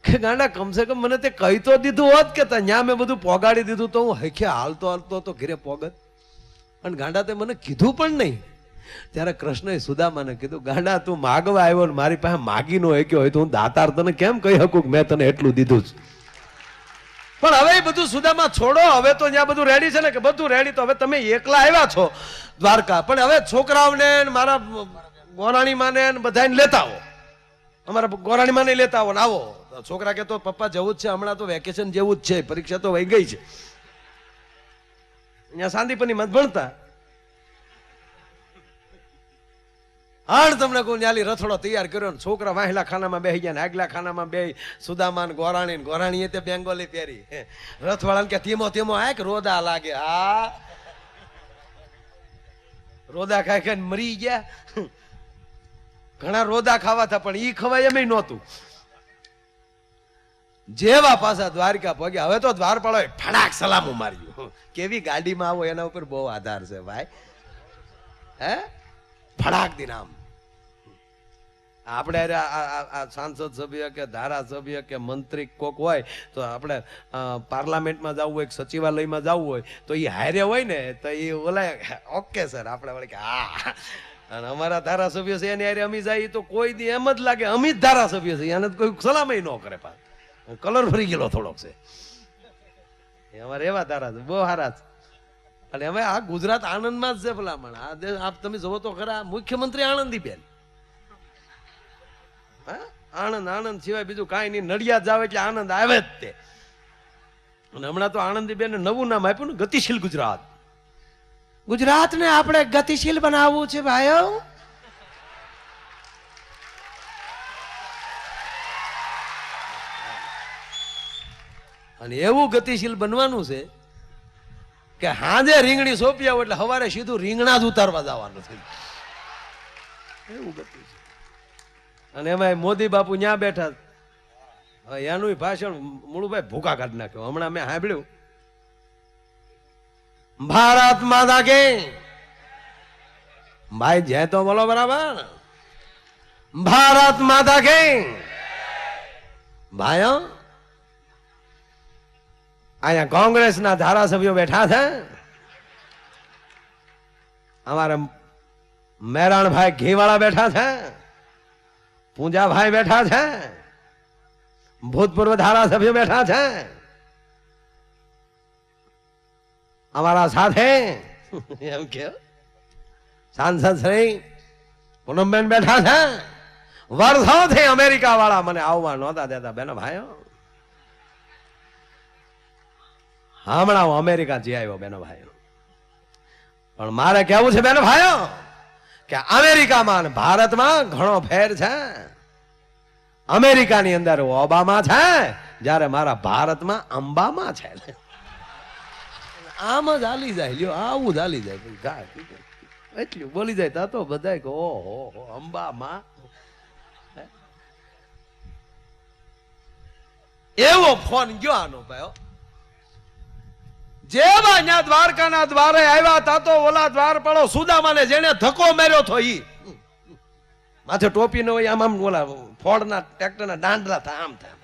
કે ગાંડા કમસે કમ મને તે કહી તો દીધું હોત કે ત્યાં મેં બધું પોગાડી દીધું તો હું હખે હાલતો તો ઘરે પોગત. અને ગાંડા તે મને કીધું પણ નહીં. ત્યારે કૃષ્ણએ સુદામાને કીધું ગાંડા તું માગવા આવ્યો ને મારી પાસે માગી નો હક્યો હોય તો હું દાતાર તને કેમ કહી શકું કે મેં તને એટલું દીધું છે. પણ હવે એ બધું સુદામા છોડો. હવે તો ત્યાં બધું રેડી છે ને કે બધું રેડી. તો હવે તમે એકલા આવ્યા છો દ્વારકા પણ હવે છોકરાઓને મારા ગોરાણી માને બધાને લેતા આવો. અમારા ગોરાણી માને લેતા આવો ને આવો. છોકરા કે તો પપ્પા જવું જ છે હમણાં તો વેકેશન જેવું જ છે પરીક્ષા તો વહી ગઈ છે. અહીંયા શાંતિપની મત ભણતા હાણ તમને કોઈ ન્યાલી રથડો તૈયાર કર્યો ને છોકરા વાહેલા ખાનામાં બેસી ગયા ને આગલા ખાનામાં બે સુદામા ને ગોરાણી તે બેંગોલી પહેરી. રથવાળાને કે ધીમો આ કે રોદા લાગે. હા રોદા ખાઈ ખાઈને મરી ગયા. ઘણા રોદા ખાવા હતા પણ ઈ ખવાય એમ નહોતું. જેવા પાછા દ્વારકા પગ્યા હવે તો દ્વારપાળો ફડાક સલામો માર્યું. કેવી ગાડીમાં આવો એના ઉપર બહુ આધાર છે ભાઈ. હે ફડાક દી નામ આપણે સાંસદ સભ્ય કે ધારાસભ્ય કે મંત્રી કોક હોય તો આપણે પાર્લામેન્ટમાં જવું હોય સચિવાલયમાં જવું હોય તો એ હારે હોય ને તો એ ઓલા ઓકે સર આપણે વળે કે હા. અને અમારા ધારાસભ્ય છે એની હારે અમી જાય તો કોઈ દી એમ જ લાગે અમી જ ધારાસભ્ય છે એને કોઈ સલામય ન કરે. પાછ કલર ફરી ગયેલો થોડોક છે. અમારે એવા ધારા બહુ સારા છે. અને હવે આ ગુજરાત આણંદમાં જ છે ભલામણ. આપ તમે જોવો તો ખરા, મુખ્યમંત્રી આણંદી બેન. હા, આણંદ આણંદ સિવાય બીજું કાંઈ નહીં. નડિયાદ જાવ એટલે આનંદ આવે જ તે. અને હમણાં તો આણંદી બેન નવું નામ આપ્યું ને, ગતિશીલ ગુજરાત. ગુજરાતને આપણે ગતિશીલ બનાવવું છે ભાઈઓ. અને એવું ગતિશીલ બનવાનું છે કે હાજે રીંગણી સોંપી આવો એટલે સવારે સીધું રીંગણા જ ઉતારવા જવાનું છે. એવું ગતિશીલ. અને એમાં મોદી બાપુ ત્યાં બેઠા. એનું ભાષણ મૂળભાઈ ભૂકા કાઢી નાખ્યો. હમણાં મેં સાંભળ્યું, ભારત માતા કે ભાઈ જય તો બોલો બરાબર. ભારત માતા કે ભાઈઓ, અહીંયા કોંગ્રેસના ધારાસભ્યો બેઠા છે. અમારા મેરાણભાઈ ઘીવાળા બેઠા છે, પૂંજાભાઈ બેઠા છે, ભૂતપૂર્વ ધારાસભ્યો બેઠા છે, અમારા સાથે એમ કે સાંસદ શ્રી પૂનમબેન બેઠા છે. વર્ષોથી અમેરિકા વાળા મને આવવા નહોતા દેતા બેનો ભાઈઓ. હમણાં હું અમેરિકા જઈ આવ્યો બેનો ભાઈઓ. પણ મારે કેવું છે બેનો ભાઈઓ કે અમેરિકામાં અને ભારતમાં ઘણો ફેર છે. અમેરિકાની અંદર ઓબામા છે, જ્યારે મારા ભારતમાં અંબામાં છે. આમ જ હાલી જાય, લ્યો આવું જ હાલી જાય. એટલું બોલી જાય તો બધા કે ઓહો અંબામાં. એવો ફોન ગયો આનો ભાઈ. જેવા અહીંયા દ્વારકાના દ્વારે આવ્યા તા તો ઓલા દ્વાર પડો સુદામાને જેને ધક્કો માર્યો તો ઈ માથે ટોપી ન હોય, આમ આમ ઓલા ફોડના ટ્રેક્ટરના દાંડલા થાય, આમ થાય.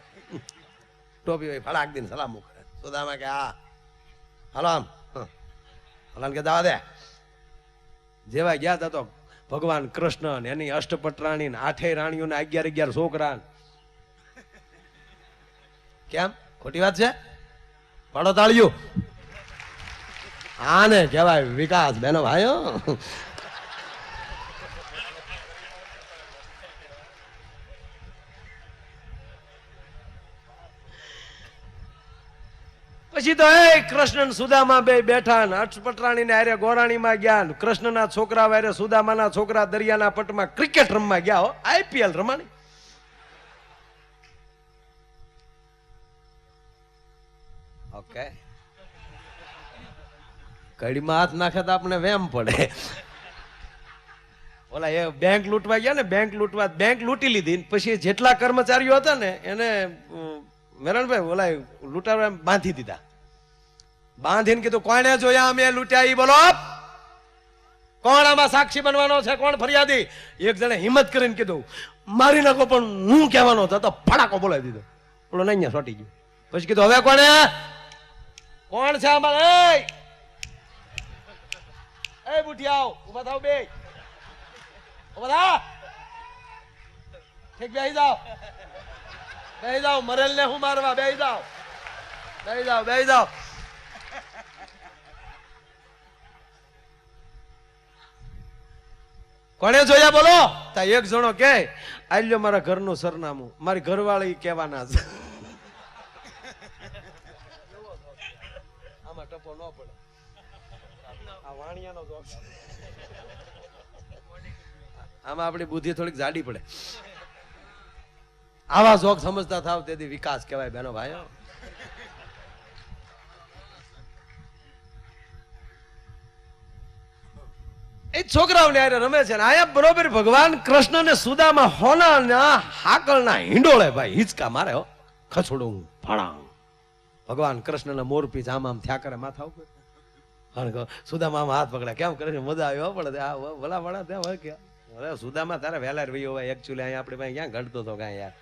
ટોપી હોય ફળાક દીને સલામો કરે. સુદામા કે હા હાલો આમ હલાન કે દાવા દે. જેવા ગયા તા તો ભગવાન કૃષ્ણ ને એની અષ્ટપટરાણી ને 8 રાણીઓ ને 11 છોકરા. કેમ ખોટી વાત છે? પાડો તાળીઓ. આને કહેવાય વિકાસ બેનો ભાઈઓ. પછી તો એ કૃષ્ણ સુદામા બે બેઠા ને અષ્ટપટરાણી ને હારે ગોરાણીમાં ગયા. કૃષ્ણના છોકરા વારે સુદામાના છોકરા દરિયાના પટમાં ક્રિકેટ રમવા ગયા. હો, IPL રમાણી. ઓકે, કડીમાં હાથ નાખે તો આપણે વેમ પડે. ઓલા એ બેંક લૂંટવા ગયા ને, બેંક લૂંટી લીધી. પછી જેટલા કર્મચારીઓ હતા ને એને મેરણભાઈ ઓલા લૂંટાવા બાંધી દીધા. બાંધીને કીધું કોણે જોયા અમે લૂંટ્યા ઈ બોલો. કોણ આમાં સાક્ષી બનવાનો છે? કોણ ફરિયાદી? એક જણે હિંમત કરીને કીધું મારી નાખો, પણ હું કહેવાનો હતો તો ફડાકો બોલાવી દીધો. બોલો નહીં અહીંયા સોટી ગયું. પછી કીધું હવે કોને કોણ છે આમાં? એ બુઢિયાઓ ઉભા થાવ, બે ઉભા થા. ઠીક, બેહી જાઓ, બેહી જાઓ. મરેલ ને હું મારવા? બેહી જાઓ, બેહી જાઓ, બેહી જાઓ. કોને જોયા બોલો? તા એક જણો કે આલ્યો મારા ઘરનું સરનામું, મારી ઘરવાળી કહેવાના છે. આમાં ટપો ન પડે, આ વાણિયાનો જોક છે. આમાં આપણી બુદ્ધિ થોડીક જાડી પડે. આવા જોક સમજતા થાવ તેથી વિકાસ કહેવાય બેનો ભાઈઓ. એ છોકરાઓને આરે રમે છે ને આયા બરોબર ભગવાન કૃષ્ણ ને સુદામા હોના હાકલના હિંડોળે ભાઈ હિંચકા મારે. હો, ખસડું ફળાંગ. ભગવાન કૃષ્ણના મોરપીછ આમ આમ થયા કરે માથા ઉપર. સુદામા હાથ પકડ્યા. કેમ કરે છે? મજા આવ્યો પડે. ભલા ભલા ત્યાં હોય કે અરે સુદામા તારે વહેલા રહ્યો હોય. એકચ્યુઅલી અહીંયા આપણે ભાઈ ક્યાં ઘડતો હતો કાંઈ યાર.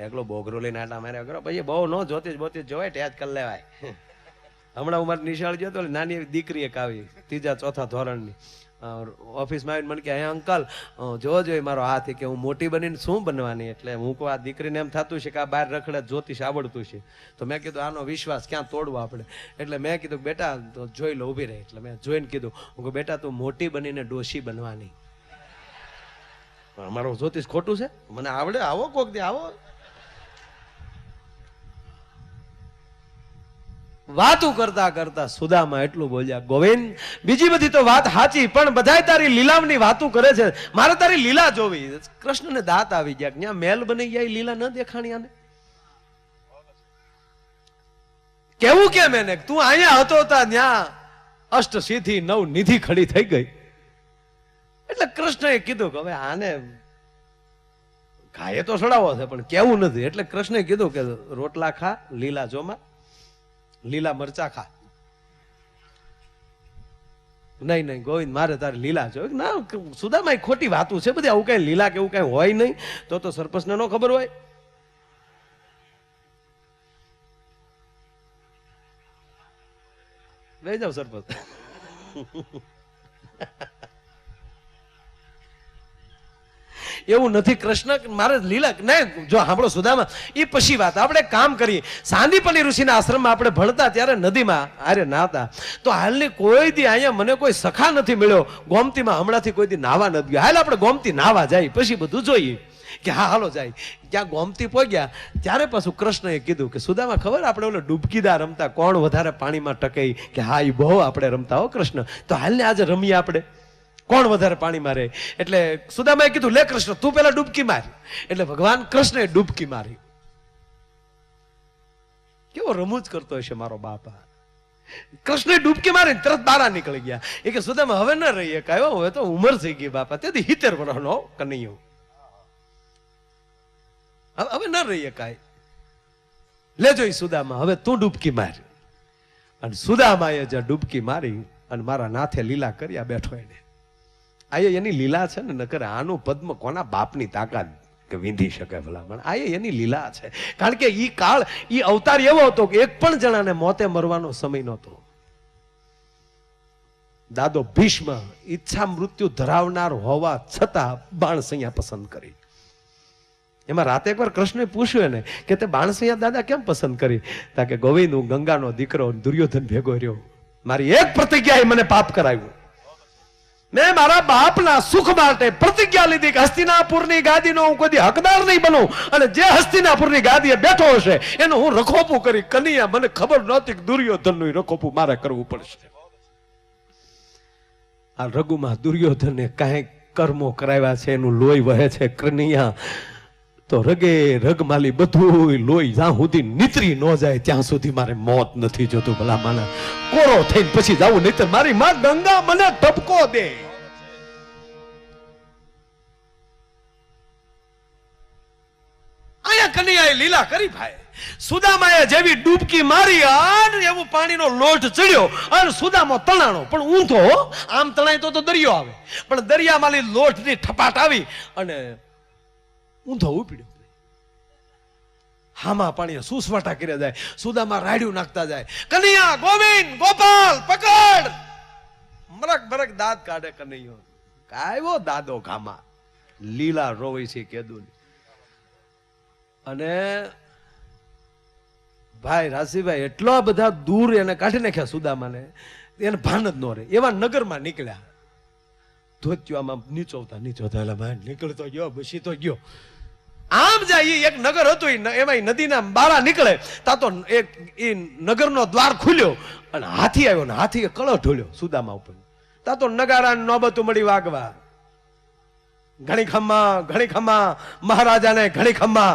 એકલો બોગરો લઈને આટા માર્યા કરો. પછી બહુ ન જોતી જોવાય, ટેચ કરી લેવાય. હમણાં હું મારી નિશાળ ગયો તો નાની એવી દીકરી એક આવી 3જા 4થા ધોરણની ઓફિસમાં આવીને મને કે અહીંયા અંકલ જોવો જોઈએ મારો હાથ કે હું મોટી બનીને શું બનવાની. એટલે હું કહું આ દીકરીને એમ થતું છે કે આ બહાર રખડે જ્યોતિષ આવડતું છે. તો મેં કીધું આનો વિશ્વાસ ક્યાં તોડવો આપણે. એટલે મેં કીધું બેટા તો જોઈ લો ઊભી રહી. એટલે મેં જોઈને કીધું હું કહું બેટા તું મોટી બનીને ડોશી બનવાની. મારો જ્યોતિષ ખોટું છે? મને આવડે, આવો કોક દે આવો. વાતું કરતા કરતા સુદામા એટલું બોલ્યા, ગોવિંદ બીજી બધી તો વાત સાચી, પણ બધાય તારી લીલાની વાતું કરે છે, મારે તારી લીલા જોવી. કૃષ્ણને દાંત આવી ગયા, ત્યાં મેલ બની ગયા, લીલા ન દેખાણી આને. કેવું કેમ એને તું અહીંયા હતો ત્યાં અષ્ટ સિદ્ધિ 9 નિધિ ખડી થઈ ગઈ. એટલે કૃષ્ણએ કીધું કે હવે આને ખાય તો સડાવો છે પણ કેવું નથી. એટલે કૃષ્ણએ કીધું કે રોટલા ખા, લીલા જોમાં, લીલા મરચા ખા. નહીં નહીં ગોવિંદ મારે તારે લીલા જો. ના સુદામા ખોટી વાતું છે બધી, આવું કઈ લીલા કે એવું કઈ હોય નહીં. તો સરપંચને ન ખબર હોય. લઈ જાઓ સરપંચ. એવું નથી. કૃષ્ણ મારે લીલા નહીં. જો સાંભળો સુદામા, એ પછી વાત. આપણે કામ કરીએ, સાંદીપની ઋષિના આશ્રમમાં આપણે ભણતા ત્યારે નદીમાં આરે નાતા. તો હાલની કોઈ દી અહીંયા મને કોઈ સખા નથી મળ્યો ગોમતીમાં. હમણાંથી કોઈ દી નાવા નથી ગયો. હાલ આપણે ગોમતી નાવા જાય પછી બધું જોઈએ કે હા હાલો જાય. ક્યાં ગોમતી પહોંચ્યા ત્યારે પાછું કૃષ્ણએ કીધું કે સુદામા ખબર આપણે ઓલો ડૂબકીદાર રમતા, કોણ વધારે પાણીમાં ટકે? કે હા એ બહુ આપણે રમતા હો કૃષ્ણ. તો હાલને આજે રમીએ આપણે, કોણ વધારે પાણી મારે. એટલે સુદામાએ કીધું લે કૃષ્ણ તું પેલા ડૂબકી માર. એટલે ભગવાન કૃષ્ણએ ડૂબકી મારી. કેવો રમૂજ કરતો હશે મારો બાપા. કૃષ્ણએ ડૂબકી મારી તરત બહાર નીકળી ગયા. એ કે સુદામા હવે ન રહીએ કાયો, હવે તો ઉંમર થઈ ગઈ બાપા. તેથી 70 વર્ષનો કનૈયો, હવે ન રહીએ કાંઈ. લેજો ઈ સુદામા હવે તું ડૂબકી માર. અને સુદામાએ જે ડૂબકી મારી અને મારા નાથે લીલા કર્યા બેઠો એને. આ એની લીલા છે ને, નકર આનું પદ્મ કોના બાપની તાકાત કે વિંધી શકે ભલામણ. આ એની લીલા છે. કારણ કે ઈ કાળ, ઈ અવતાર એવો હતો કે એક પણ જણાને મોતે મરવાનો સમય નહોતો. દાદો ભીષ્મ ઈચ્છા મૃત્યુ ધરાવનાર હોવા છતાં બાણસૈયા પસંદ કરી. એમાં રાતે એકવાર કૃષ્ણએ પૂછ્યું એને કે તે બાણસૈયા દાદા કેમ પસંદ કરી? તા કે ગોવિંદ હું ગંગાનો દીકરો દુર્યોધન ભેગો રહ્યો, મારી એક પ્રતિજ્ઞાએ મને પાપ કરાવ્યું. મેં મારા બાપના સુખ માટે પ્રતિજ્ઞા લીધી કે હસ્તિનાપુરની ગાદીનો હું કોઈ હકદાર નહીં બનું, અને જે હસ્તિનાપુરની ગાદીએ બેઠો હશે એનું હું રખોપું કરી. કનૈયા મને ખબર નહોતી કે દુર્યોધનનું રખોપું મારે કરવું પડશે. આ રઘુમાં દુર્યોધને કાંઈ કર્મો કરાવ્યા છે, એનું લોહી વહે છે. કનૈયા તો રગે રગમાલી બધું લોહી જ્યાં સુધી નીતરી ન જાય ત્યાં સુધી મારે મોત નથી જોતું. ભલા માના કોરો થઈને પછી જાવું, નહીતર મારી માં ગંગા મને ટપકો દે. અહીંયા કનૈયાએ લીલા કરી ભાઈ. સુદામાએ જેવી ડૂબકી મારી અને એવું પાણીનો લોટ ચડ્યો અને સુદામો તણાણો, પણ ઊંધો. આમ તણાય તો દરિયો આવે, પણ દરિયામાંની લોટની ઠપાટ આવી અને ઊંધો ઉપડ્યો. હામાં પાણી સુસવાટા કર્યા જાય, સુદામા રાડ્યું નાખતા જાય. કનૈયા ગોવિંદ ગોપાલ પકડ. મરક મરક દાંત કાઢે કનૈયો. કાયવો દાદો ઘામાં લીલા રોવી છે કેદુની. અને ભાઈ રાશિભાઈ એટલા બધા દૂર એને કાઢી નાખ્યા સુદામાને, એને ભાન જ ન રહે. એવા નગરમાં નીકળ્યા. ધોત્યો આમાં નીચોવતા એટલે ભાઈ નીકળતો ગયો, બસી તો ગયો. આમ જાય એક નગર હતું, એમાં નદીના બારા નીકળે તા તો એક એ નગરનો દ્વાર ખુલ્યો અને હાથી આવ્યો ને હાથીએ કળો ઢોલ્યો સુદામા ઉપર. તા તો નગારા નોબતું મળી વાગવા. ઘણી ખમ્મા મહારાજાને ઘણી ખમ્મા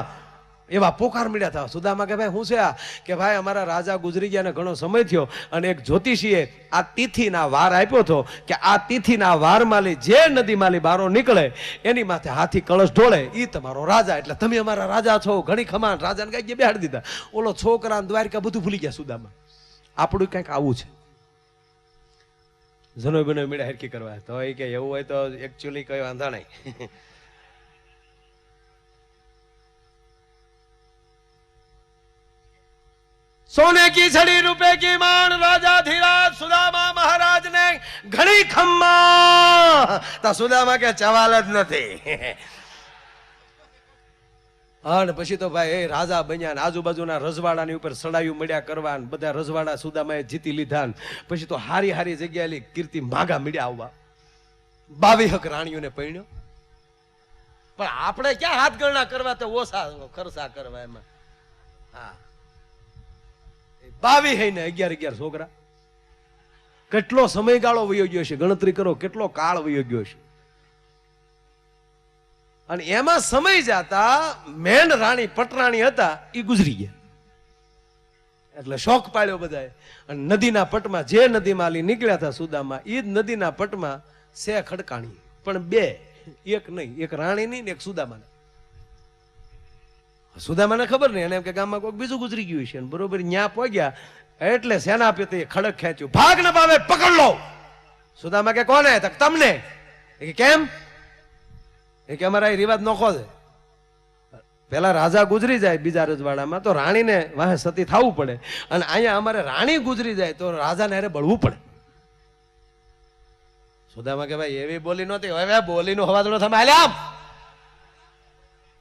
એવા પોકાર મળ્યા હતા. સુદામા કે ભાઈ શું છે આ? કે ભાઈ અમારા રાજા ગુજરી ગયા ને ઘણો સમય થયો, અને એક જ્યોતિષીએ આ તિથિના વાર આપ્યો હતો કે આ તિથિના વારમાંલી જે નદીમાંલી બારો નીકળે એની માથે હાથી કળશ ઢોળે એ તમારો રાજા. એટલે તમે અમારા રાજા છો. ઘણી ખમા રાજાને કઈ બેહાડી દીધા. ઓલો છોકરા દ્વારકા બધું ભૂલી ગયા સુદામા. આપણું કઈક આવું છે. જનોય બનો મેળા હેરકી કરવા તો એ કે એવું હોય તો એકચ્યુઅલી કઈ વાંધા નહીં. सोने की કી છડી રૂપે કી માણ રાજા ધીરાજ સુદામા મહારાજ ને ઘણી ખમ્મા તા સુદામા કે ચવાલ જ નથી. અને પછી તો ભાઈ એ રાજા બન્યા, આજુબાજુના રજવાડાની ઉપર સડાયું મળ્યા કરવા, બધા રજવાડા સુદામાએ જીતી લીધા. પછી તો હારી હારી જગ્યાએ કીર્તિ માગા મળ્યા આવવા. 22 રાણીઓને પરણ્યો. પણ આપણે ક્યાં હાથ ગણના કરવા, તો ઓછા ખર્ચા કરવા એમાં. હા, 22 ને 11 છોકરા. કેટલો સમયગાળો વયો ગયો છે, ગણતરી કરો કેટલો કાળ વયો ગયો છે. અને એમાં સમય જતા મેન રાણી પટરાણી હતા એ ગુજરી ગયા. એટલે શોખ પાડ્યો બધાએ. અને નદીના પટમાં, જે નદીમાં આલી નીકળ્યા હતા સુદામા, એ જ નદીના પટમાં સે ખડકાણી, પણ 2, એક નહીં, એક રાણી ની ને એક સુદામાને. સુદામાને ખબર નહીં, એને એમ કે ગામમાં કોઈ બીજું ગુજરી ગયું છે. બરોબર ન્યા પહોંચ્યા એટલે સેનાપતિએ ખડક ખેંચ્યું, ભાગ ન પામે પકડ લો. સુદામા કે કોને? તમને. કેમ? એ કે અમારા રિવાજ નોખો છે. પેલા રાજા ગુજરી જાય બીજા રજવાડામાં તો રાણીને વાહે સતી થવું પડે, અને અહીંયા અમારે રાણી ગુજરી જાય તો રાજાને હારે બળવું પડે. સુદામા કે ભાઈ એવી બોલી નહોતી, હવે બોલીનું હવાદળો તમે હાલે આમ.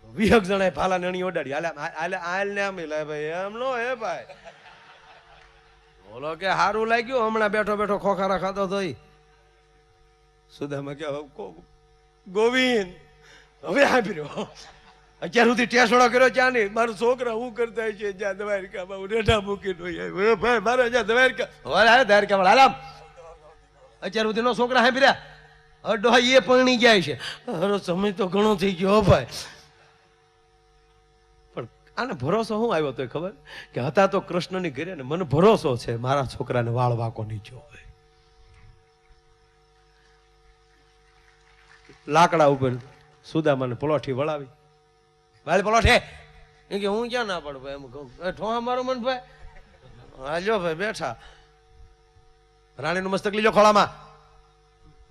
20 જણાએ ભાલા નણી ઓડાડી, હાલ ને આમ. લે ભાઈ એમ નો હે ભાઈ, બોલો કે સારું લાગ્યું, હમણાં બેઠો બેઠો ખોખારા ખાતો થઈ. સુદામા કે ગોવિંદ હવે સાંભળ્યો, અત્યાર સુધી ટેસડો કર્યો ક્યાં નહીં. મારા છોકરા હું કરતા છે જ્યાં દ્વારકામાં હું રેઠા મૂકીને ભાઈ મારે જ્યાં દ્વારકા દ્વારકા વાળા હાલામ અત્યાર સુધી નો છોકરા સાંભળ્યા. અડો એ પરણી ગયા છે. અરે સમય તો ઘણો થઈ ગયો ભાઈ. પણ આને ભરોસો શું આવ્યો તો ખબર કે હતા તો કૃષ્ણની ઘરે ને મને ભરોસો છે મારા છોકરાને વાળ વાકો નહીં જો. લાકડા ઉપર સુદામાને પલોઠી વળાવી, ભાઈ પલોઠે. એ કે હું ક્યાં ના પડું ભાઈ, એમ ઠોહા મારો મન ભાઈ. હાલ્યો ભાઈ બેઠા. રાણીનું મસ્તક લીજો ખોળામાં.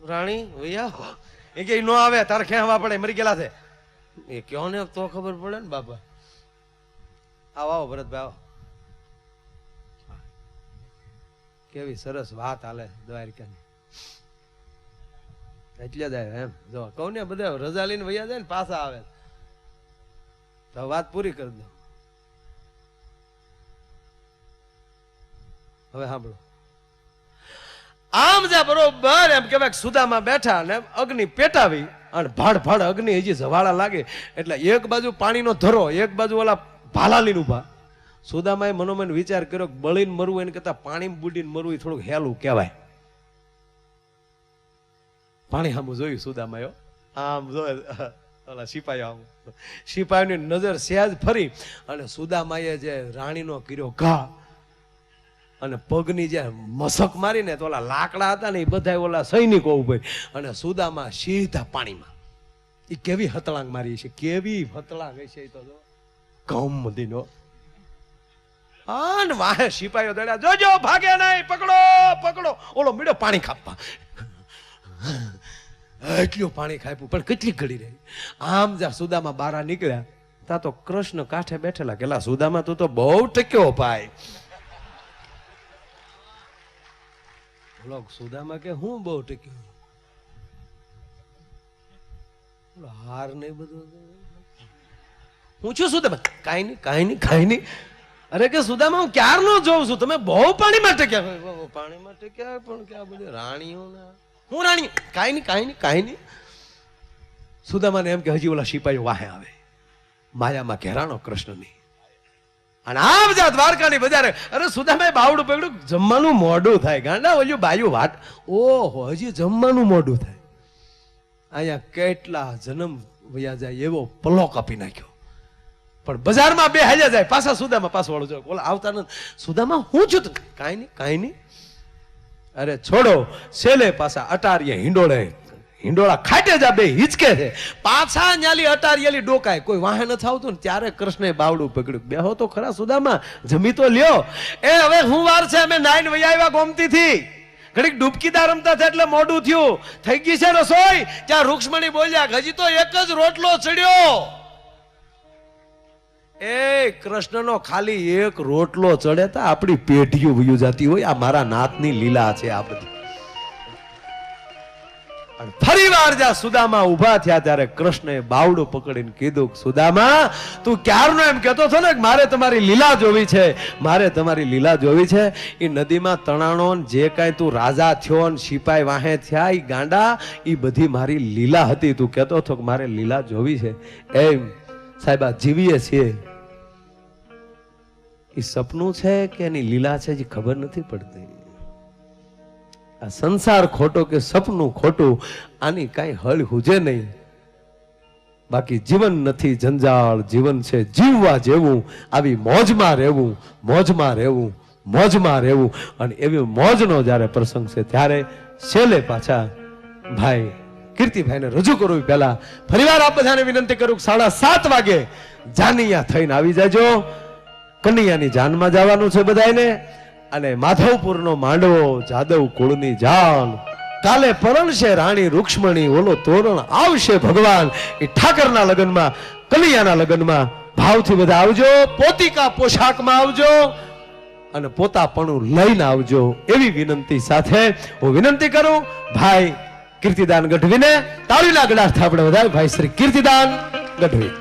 રાણી ભૈયા એ કે નો આવે, તારે ખેંચવા પડે, મરી ગયેલા છે. એ કયો ને તો ખબર પડે ને બાપા. આવો આવો ભરતભાઈ આવો. કેવી સરસ વાત હાલે દ્વારકાની. એટલે જ આવે એમ. જો કહું ને બધા રજા લઈને વૈયા જાય ને પાછા આવે તો વાત પૂરી કરી દો. હવે સાંભળો. આમ જ્યાં બરોબર એમ કેવાય સુદામાં બેઠા ને અગ્નિ પેટાવી, અને ભાડ ભાડ અગ્નિ હજી જવાળા લાગે એટલે એક બાજુ પાણીનો ધરો, એક બાજુ ઓલા ભાલા લઈને ઉભા. સુદામાએ મનોમન વિચાર કર્યો કે બળીને મરવું એને કરતા પાણીમાં બુડીને મરવું એ થોડુંક હેલું કહેવાય. પાણી સામું જોયું સુદામાયો, આમ જોયે ઓલા સિપાહીઓ, આમ સિપાહીની નજર સહેજ ફરી અને સુદામાએ જે રાણીનો કર્યો ઘા અને પગની જે મસક મારીને તો ઓલા લાકડા હતા ને એ બધા ઓલા સૈનિકો ઉભા, અને સુદામા સીધા પાણીમાં. એ કેવી હતળાંગ મારી છે, કેવી હતળાંગ છે તો કમ દીનો. અને વાહે સિપાહીઓ દડ્યા, જોજો ભાગે નહીં, પકડો પકડો. ઓલો મીડો પાણી ખાપવા, એટલું પાણી ખાપ્યું પણ કેટલી ઘડી રહી. આમ જ્યાં સુદામા બારા નીકળ્યા ત્યાં તો કૃષ્ણ કાંઠે બેઠેલા. કેલા સુદામા તું તો બહુ ટક્યો ભાઈ. સુદામા કે હું બહુ ટક્યો, હાર નહીં બધું હું છું. સુદામા કાંઈ નહીં કાંઈ નહીં કાંઈ નહીં. અરે કે સુદામા હું ક્યારનો જોઉં છું, તમે બહુ પાણીમાં ટક્યા. પાણીમાં ટક્યા પણ ક્યાં બધી રાણીઓ ના. હું રાણી કાંઈ નહીં કાંઈ નહીં કાંઈ નહીં. સુદામાને એમ કે હજી ઓલા સિપાહીઓ વાહે આવે. માયામાં ઘેરાણો કૃષ્ણની. અને આમ જા દ્વારકાની બજારે. અરે સુદામાએ બાવડું પકડ્યું, જમવાનું મોડું થાય. ગાંડા ઓલ્યું બાયું વાટ. ઓહો હજી જમવાનું મોડું થાય. અહીંયા કેટલા જન્મ વયા જાય એવો પલો કાપી નાખ્યો. પણ બજારમાં બે હાલ્યા જાય પાછા સુદામા પાછો વાળો જો ઓલા આવતા નથી. સુદામા હું છું કાંઈ નહીં કાંઈ નહીં. અરે છોડો સેલે પાછા અટારીએ હિંડોળા ખાટે જા બે હિચકે છે. પાછા ન્યાલી અટારીયેલી ડોકાય કોઈ વાહે નથી આવતું ને ત્યારે કૃષ્ણે બાવડું પકડ્યું. બેહો તો ખરા સુદામા, જમી તો લ્યો. એ હવે હું વાર છે, અમે નાઈન વયા આવ્યા ગોમતી થી. ઘડીક ડૂબકીદાર રમતા હતા એટલે મોડું થયું. થઈ ગઈ છે રસોઈ. ત્યાં રૂક્ષ્મણી બોલ્યા હજી તો એક જ રોટલો ચડ્યો. એ કૃષ્ણનો ખાલી એક રોટલો ચડે તો આપણી પેઢીઓ વયું જતી હોય. આ મારા નાથની લીલા છે આ બધી. ફરી વાર જ્યાં સુદામા ઉભા થયા ત્યારે કૃષ્ણએ બાવડું પકડીને કીધું, સુદામા તું ક્યારનો એમ કહેતો હતો ને કે મારે તમારી લીલા જોવી છે, મારે તમારી લીલા જોવી છે. એ નદીમાં તણાણો જે કાંઈ તું રાજા થયો ને સિપાઈ વાહે થયા, એ ગાંડા એ બધી મારી લીલા હતી. તું કહેતો હતો કે મારે લીલા જોવી છે. એમ સાહેબ આ જીવીએ છીએ, એ સપનું છે કે એની લીલા છે જે ખબર નથી પડતી. આ સંસાર ખોટો કે સપનું ખોટું, આની કાંઈ હળ હુજે નહીં. બાકી જીવન નથી જંજાળ, જીવન છે જીવવા જેવું. આવી મોજમાં રહેવું, મોજમાં રહેવું, મોજમાં રહેવું. અને એવી મોજનો જ્યારે પ્રસંગ છે ત્યારે છેલ્લે પાછા ભાઈ કીર્તિભાઈને રજૂ કરવું. પહેલા ફરીવાર આપ બધાને વિનંતી કરું કે 7:30 વાગે જાનિયા થઈને આવી જાજો. કનૈયાની જાનમાં જવાનું છે બધાને. અને માધવપુરનો માંડવો, જાદવ કુળની જાન, કાલે પરણશે રાણી રૂક્ષ્મણી, ઓલો તોરણ આવશે ભગવાન. એ ઠાકરના લગ્નમાં, કનૈયાના લગ્નમાં ભાવથી બધા આવજો. પોતિકા પોશાકમાં આવજો અને પોતાપણું લઈને આવજો. એવી વિનંતી સાથે હું વિનંતી કરું ભાઈ કીર્તિદાન ગઢવીને. તાળીના ગળાથી આપણે વધારે ભાઈ શ્રી કીર્તિદાન ગઢવી.